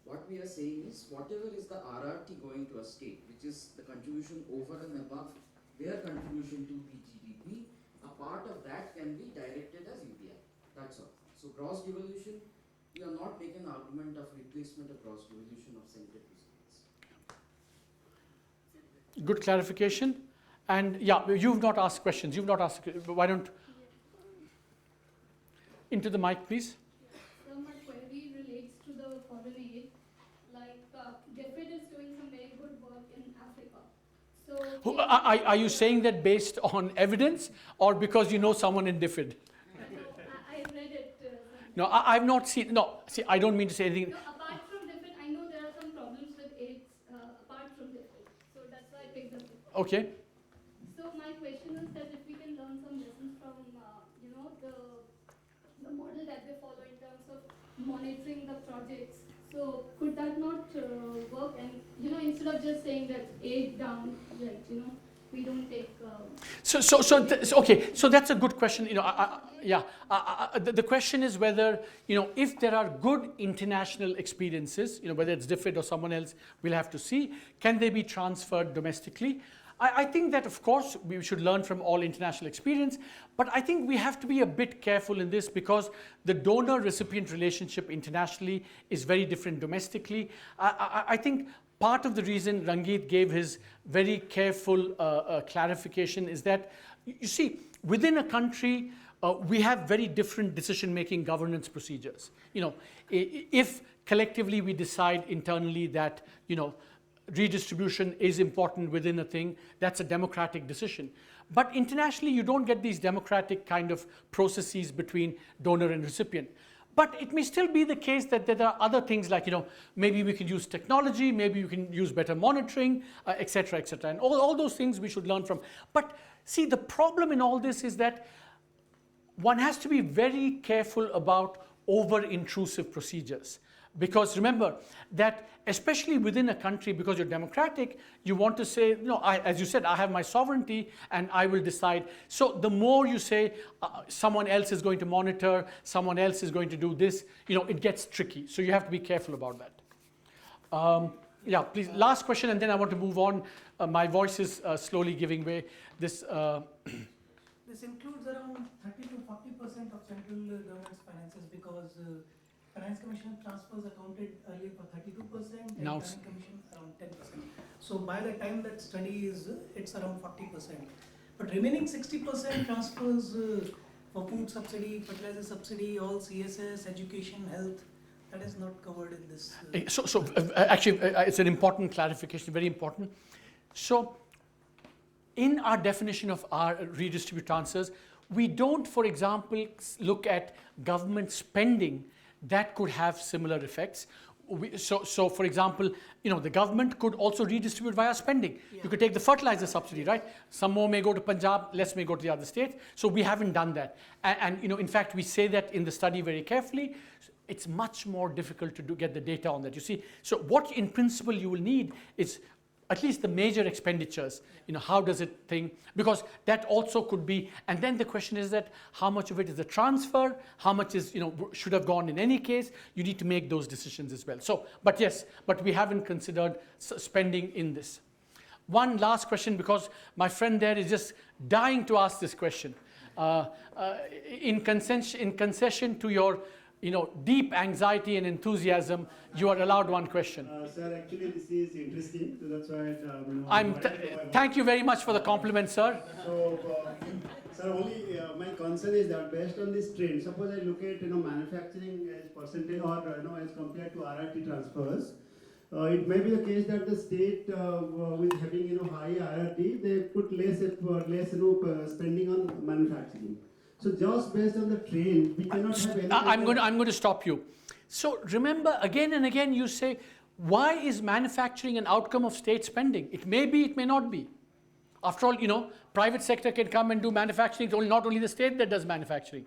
What we are saying is, whatever is the RRT going to a state, which is the contribution over and above their contribution to the GDP, a part of that can be directed as UBI. That's all. So gross devolution, we are not making an argument of replacement of gross devolution of center to states. Good clarification. And yeah, you've not asked questions. You've not asked. Why don't into the mic, please. So my query relates to the foreign aid. Like DFID is doing some very good work in Africa. So Are you saying that based on evidence or because you know someone in DFID? I read it. No, I've not seen. No, see, I don't mean to say anything. No, apart from DFID, I know there are some problems with AIDS apart from DFID. So that's why I picked up DFID. Okay. So my question is that if we can learn some lessons from, you know, the model that they follow in terms of monitoring the projects. So could that not work? And you know, instead of just saying that aid down, like you know, we don't take. Okay. So that's a good question. You know, the question is whether, you know, if there are good international experiences, you know, whether it's DFID or someone else, we'll have to see. Can they be transferred domestically? I think that, of course, we should learn from all international experience, but I think we have to be a bit careful in this because the donor-recipient relationship internationally is very different domestically. I think part of the reason Ranjit gave his very careful clarification is that, you see, within a country, we have very different decision-making governance procedures. You know, if collectively we decide internally that, you know, redistribution is important within a thing, that's a democratic decision. But internationally, you don't get these democratic kind of processes between donor and recipient. But it may still be the case that there are other things like, you know, maybe we can use technology, maybe you can use better monitoring, et cetera, et cetera. And all those things we should learn from. But see, the problem in all this is that one has to be very careful about over-intrusive procedures. Because remember that especially within a country, because you're democratic, you want to say, no, as you said, I have my sovereignty and I will decide. So the more you say someone else is going to monitor, someone else is going to do this, you know, it gets tricky. So you have to be careful about that. Yeah, please, last question and then I want to move on. My voice is slowly giving way. This includes around 30 to 40% of central government's finances because Finance Commission transfers accounted earlier for 32% and now Planning Commission around 10%. So by the time that study is, it's around 40%. But remaining 60% transfers for food subsidy, fertilizer subsidy, all CSS, education, health, that is not covered in this. Actually, it's an important clarification, very important. So in our definition of our redistribute transfers, we don't, for example, look at government spending that could have similar effects. So for example, you know, the government could also redistribute via spending. Yeah. You could take the fertilizer subsidy, right? Some more may go to Punjab, less may go to the other states. So we haven't done that. And you know, in fact, we say that in the study very carefully. It's much more difficult to get the data on that, you see. So what in principle you will need is at least the major expenditures, you know, how does it thing, because that also could be, and then the question is that how much of it is a transfer, how much is, you know, should have gone in any case, you need to make those decisions as well. So, but yes, but we haven't considered spending in this. One last question, because my friend there is just dying to ask this question. In concession to your, you know, deep anxiety and enthusiasm, you are allowed one question. Sir, actually this is interesting, so that's why you know, thank you very much for the compliment, sir. So, sir, only my concern is that based on this trend, suppose I look at, you know, manufacturing as percentage or, you know, as compared to RRT transfers, it may be the case that the state with having, you know, high RRT, they put less you know, spending on manufacturing. So just based on the trend, we cannot have any. I'm going to stop you. So remember, again and again, you say, why is manufacturing an outcome of state spending? It may be, it may not be. After all, you know, private sector can come and do manufacturing. It's not only the state that does manufacturing.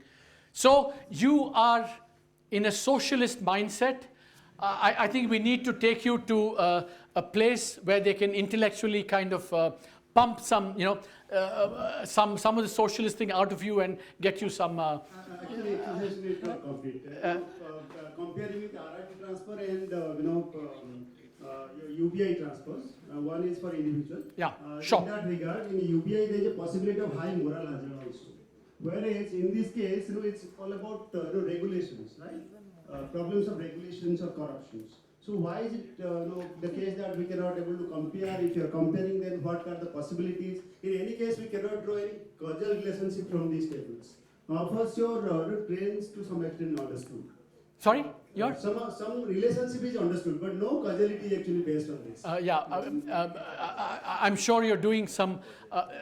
So you are in a socialist mindset. I think we need to take you to a place where they can intellectually kind of pump some, you know, some of the socialist thing out of you and get you some. Actually, exercise is not complete. Comparing with RRT transfer and UBI transfers, one is for individual. Yeah, sure. In that regard, in UBI there is a possibility of high moral hazard also. Whereas in this case, it's all about regulations, right? Problems of regulations or corruptions. So why is it the case that we cannot able to compare? If you are comparing, then what are the possibilities? In any case, we cannot draw any causal relationship from these tables. First, your trends to some extent understood. Sorry, your some relationship is understood, but no causality is actually based on this. I'm sure you're doing some.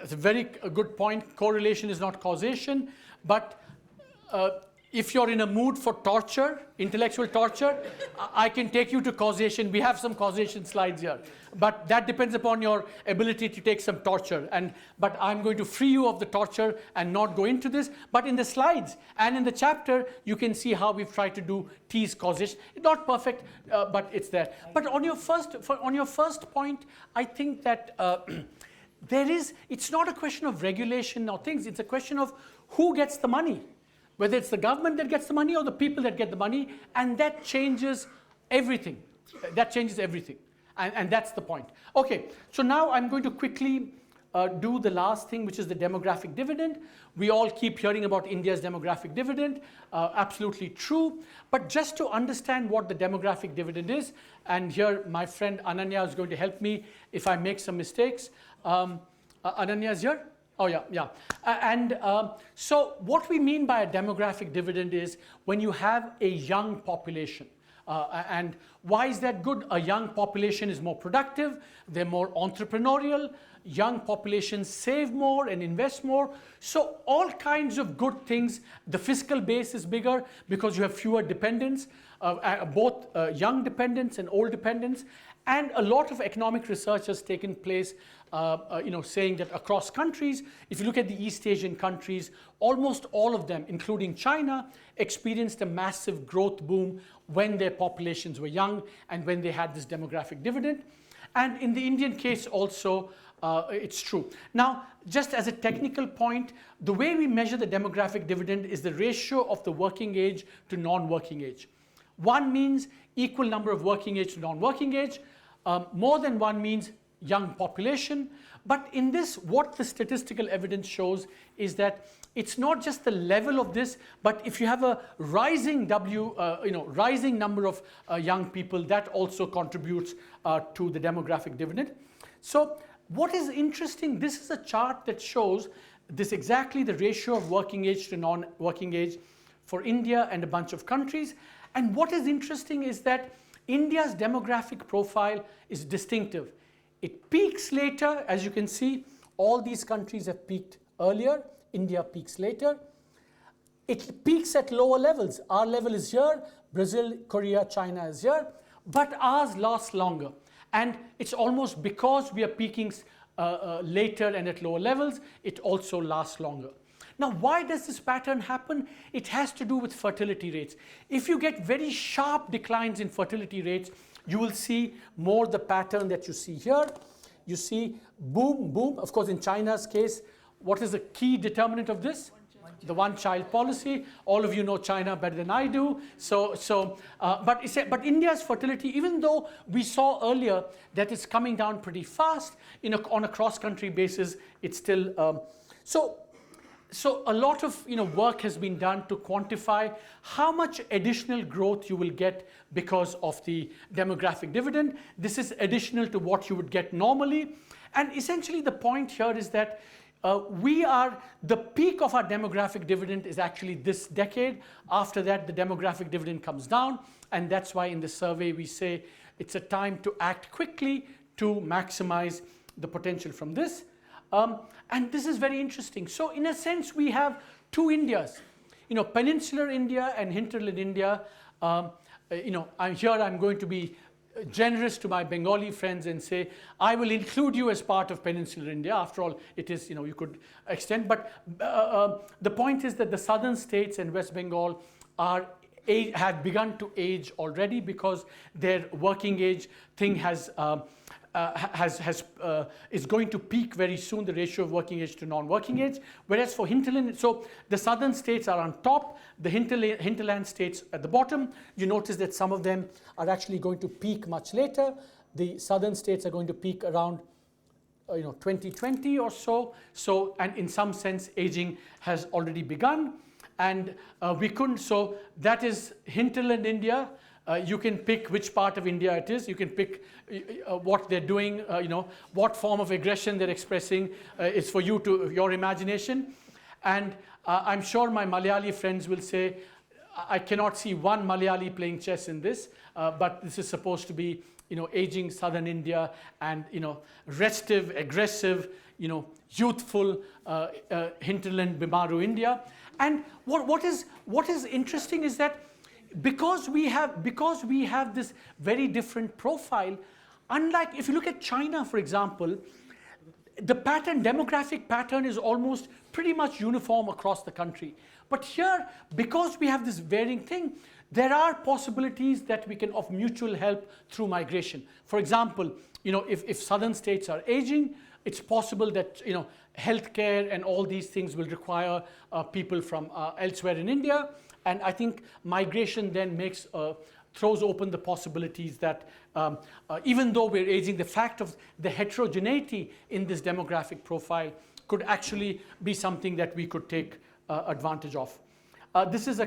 It's a very good point. Correlation is not causation, but. If you're in a mood for torture, intellectual torture, I can take you to causation. We have some causation slides here. But that depends upon your ability to take some torture. But I'm going to free you of the torture and not go into this. But in the slides and in the chapter, you can see how we've tried to tease causation. It's not perfect, but it's there. But on your first point, I think that it's not a question of regulation or things. It's a question of who gets the money. Whether it's the government that gets the money or the people that get the money, and that changes everything. That changes everything, and that's the point. Okay, so now I'm going to quickly do the last thing, which is the demographic dividend. We all keep hearing about India's demographic dividend, absolutely true. But just to understand what the demographic dividend is, and here my friend Ananya is going to help me if I make some mistakes. Ananya is here? Oh, yeah. So what we mean by a demographic dividend is when you have a young population. And why is that good? A young population is more productive, they're more entrepreneurial, young populations save more and invest more. So all kinds of good things. The fiscal base is bigger because you have fewer dependents, both young dependents and old dependents. And a lot of economic research has taken place, saying that across countries, if you look at the East Asian countries, almost all of them, including China, experienced a massive growth boom when their populations were young and when they had this demographic dividend. And in the Indian case also, it's true. Now, just as a technical point, the way we measure the demographic dividend is the ratio of the working age to non-working age. One means equal number of working age to non-working age. More than one means young population. But in this, what the statistical evidence shows is that it's not just the level of this, but if you have a rising rising number of young people, that also contributes to the demographic dividend. So what is interesting, this is a chart that shows this exactly the ratio of working age to non-working age for India and a bunch of countries. And what is interesting is that India's demographic profile is distinctive. It peaks later, as you can see, all these countries have peaked earlier, India peaks later. It peaks at lower levels. Our level is here, Brazil, Korea, China is here, but ours lasts longer. And it's almost because we are peaking later and at lower levels, it also lasts longer. Now, why does this pattern happen? It has to do with fertility rates. If you get very sharp declines in fertility rates, you will see more the pattern that you see here. You see boom, boom. Of course, in China's case, what is the key determinant of this? The one-child policy. All of you know China better than I do. But India's fertility, even though we saw earlier that it's coming down pretty fast on a cross-country basis, it's still So a lot of work has been done to quantify how much additional growth you will get because of the demographic dividend. This is additional to what you would get normally. And essentially the point here is that the peak of our demographic dividend is actually this decade. After that, the demographic dividend comes down. And that's why in the survey we say it's a time to act quickly to maximize the potential from this. And this is very interesting. So in a sense, we have two Indias, peninsular India and hinterland India. I'm going to be generous to my Bengali friends and say, I will include you as part of peninsular India. After all, it is, you could extend. But the point is that the southern states and West Bengal have begun to age already because their working age thing has is going to peak very soon, the ratio of working age to non-working age, whereas for hinterland, so the southern states are on top, the hinterland states at the bottom. You notice that some of them are actually going to peak much later. The southern states are going to peak around 2020 or so. So, and in some sense, aging has already begun. And so that is hinterland India. You can pick which part of India it is. You can pick what they're doing, what form of aggression they're expressing. It's for your imagination. And I'm sure my Malayali friends will say, I cannot see one Malayali playing chess in this, but this is supposed to be, aging southern India and, restive, aggressive, youthful hinterland Bimaru India. And what is interesting is that because we have this very different profile, unlike if you look at China, for example, the demographic pattern is almost pretty much uniform across the country. But here, because we have this varying thing, there are possibilities that we can of mutual help through migration. For example, if southern states are aging, it's possible that healthcare and all these things will require people from elsewhere in India. And I think migration then throws open the possibilities that even though we're aging, the fact of the heterogeneity in this demographic profile could actually be something that we could take advantage of. This is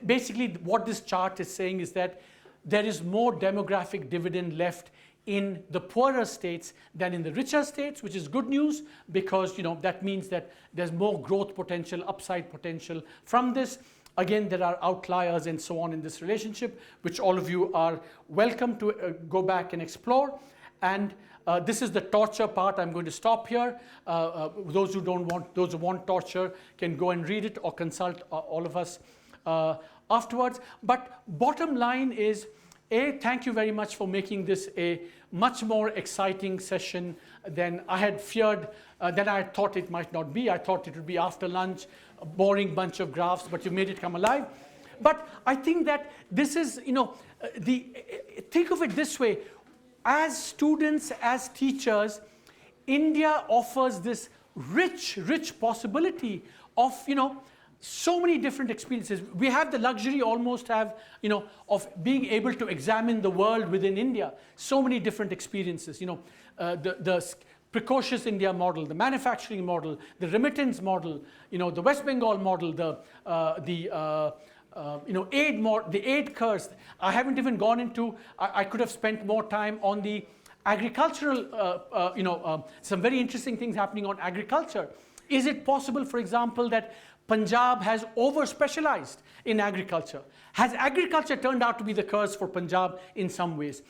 basically what this chart is saying is that there is more demographic dividend left in the poorer states than in the richer states, which is good news because that means that there's more growth potential, upside potential from this. Again, there are outliers and so on in this relationship, which all of you are welcome to go back and explore. And this is the torture part. I'm going to stop here. Those who want torture can go and read it or consult all of us afterwards. But bottom line is, thank you very much for making this a much more exciting session than I had feared, than I thought it might not be. I thought it would be after lunch, a boring bunch of graphs, but you made it come alive. But I think that this is, think of it this way. As students, as teachers, India offers this rich possibility of, so many different experiences. We have the luxury almost of being able to examine the world within India. So many different experiences, the precocious India model, the manufacturing model, the remittance model, the West Bengal model, the aid curse. I haven't even gone into, I could have spent more time on the agricultural, some very interesting things happening on agriculture. Is it possible, for example, that Punjab has over-specialized in agriculture? Has agriculture turned out to be the curse for Punjab in some ways?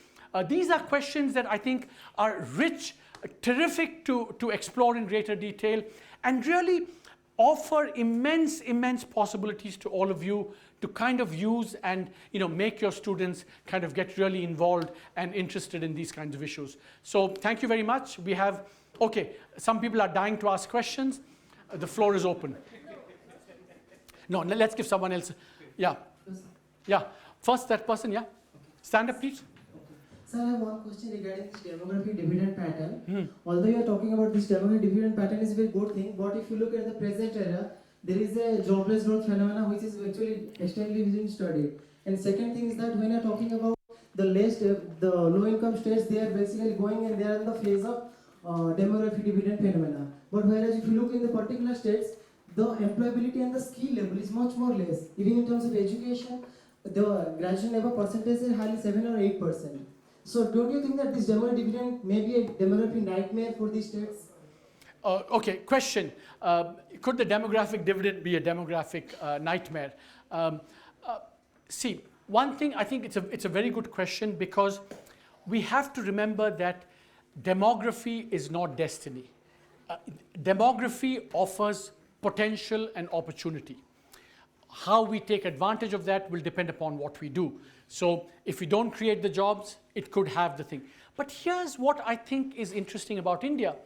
These are questions that I think are rich, terrific to explore in greater detail, and really offer immense possibilities to all of you to kind of use and make your students kind of get really involved and interested in these kinds of issues. So thank you very much. We have, some people are dying to ask questions. The floor is open. No, let's give someone else. Yeah. First, that person, yeah. Stand up, please. Sir, I have one question regarding this demographic dividend pattern. Although you are talking about this demographic dividend pattern is a very good thing, but if you look at the present era, there is a jobless growth phenomena which is actually extensively being studied. And second thing is that when you are talking about the low income states, they are basically going and they are in the phase of demographic dividend phenomena. But whereas if you look in the particular states, the employability and the skill level is much more less. Even in terms of education, the graduation level percentage is hardly 7 or 8%. So don't you think that this demographic dividend may be a demographic nightmare for these states? Okay, question. Could the demographic dividend be a demographic nightmare? See, one thing, I think it's a very good question because we have to remember that demography is not destiny. Demography offers potential and opportunity. How we take advantage of that will depend upon what we do. So if we don't create the jobs, it could have the thing. But here's what I think is interesting about India,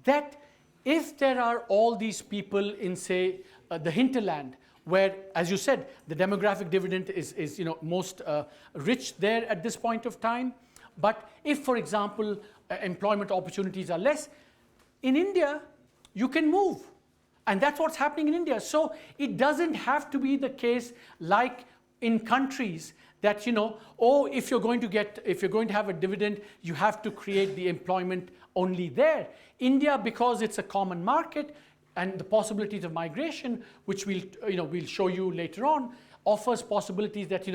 that if there are all these people in, say, the hinterland where, as you said, the demographic dividend is you know, most rich there at this point of time. But if, for example, employment opportunities are less, in India, you can move. And that's what's happening in India. So it doesn't have to be the case like in countries that, you know, oh, if you're going to have a dividend, you have to create the employment only there. India, because it's a common market and the possibilities of migration, which we'll show you later on, offers possibilities that,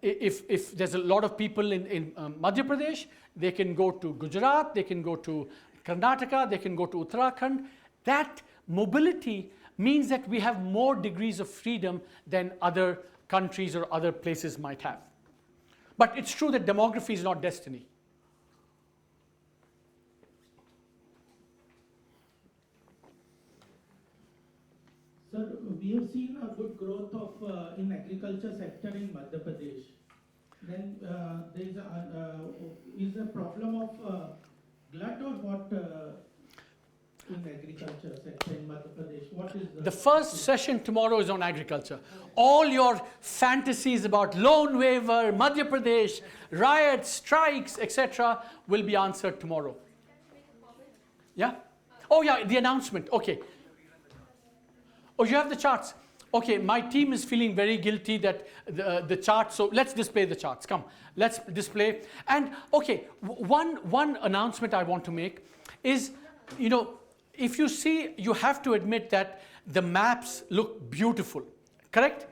if there's a lot of people in Madhya Pradesh, they can go to Gujarat, they can go to Karnataka, they can go to Uttarakhand. That mobility means that we have more degrees of freedom than other countries or other places might have. But it's true that demography is not destiny. Sir, we have seen a good growth of in agriculture sector in Madhya Pradesh. Then there is a problem of glut or what in agriculture sector in Madhya Pradesh? What is the first session tomorrow is on agriculture. All your fantasies about loan waiver, Madhya Pradesh, riots, strikes, etc. will be answered tomorrow. Yeah? Oh yeah, the announcement. Okay. Oh, you have the charts. Okay, my team is feeling very guilty that the charts, so let's display the charts. Come, let's display. And okay, one announcement I want to make is, if you see, you have to admit that the maps look beautiful, correct?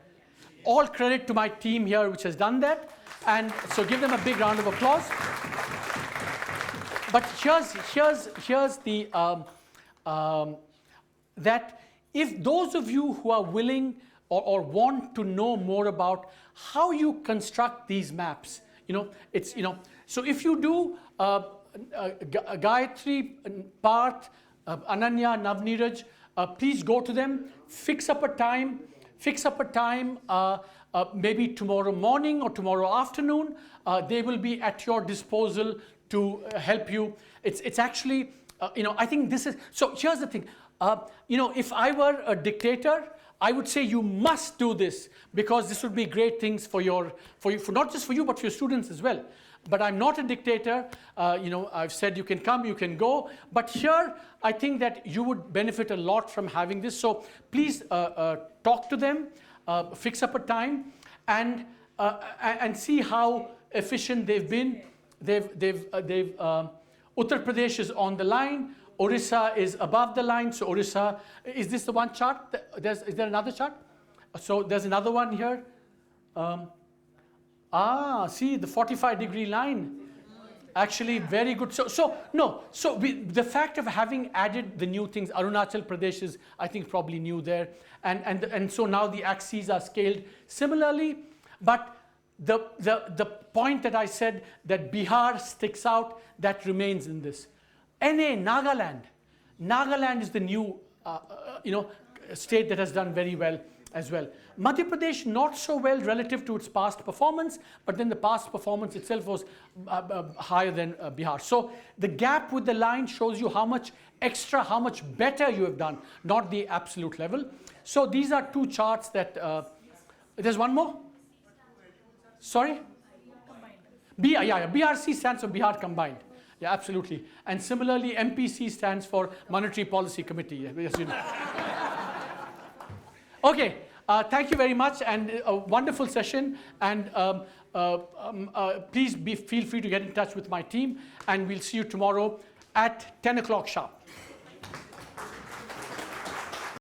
All credit to my team here which has done that, and so give them a big round of applause. But here's the that if those of you who are willing or want to know more about how you construct these maps, so if you do Gayatri, Parth, Ananya, Navneeraj, please go to them, fix up a time, maybe tomorrow morning or tomorrow afternoon. They will be at your disposal to help you. It's actually, I think this is, so here's the thing. If I were a dictator, I would say you must do this because this would be great things for not just for you, but for your students as well. But I'm not a dictator. I've said you can come, you can go. But here, I think that you would benefit a lot from having this. So please talk to them, fix up a time, and see how efficient they've been. Uttar Pradesh is on the line. Orissa is above the line. So Orissa, is this the one chart? Is there another chart? So there's another one here. See the 45-degree line. Actually, very good. The fact of having added the new things, Arunachal Pradesh is, I think, probably new there, and so now the axes are scaled similarly. But the point that I said that Bihar sticks out, that remains in this. Nagaland. Nagaland is the new, state that has done very well as well. Madhya Pradesh not so well relative to its past performance, but then the past performance itself was higher than Bihar. So the gap with the line shows you how much extra, how much better you have done, not the absolute level. So these are two charts that, there's one more? Sorry? BRC stands for Bihar Combined. Yeah, absolutely. And similarly, MPC stands for Monetary Policy Committee. Yes, you know. Okay, thank you very much, and a wonderful session. And please feel free to get in touch with my team, and we'll see you tomorrow at 10 o'clock sharp.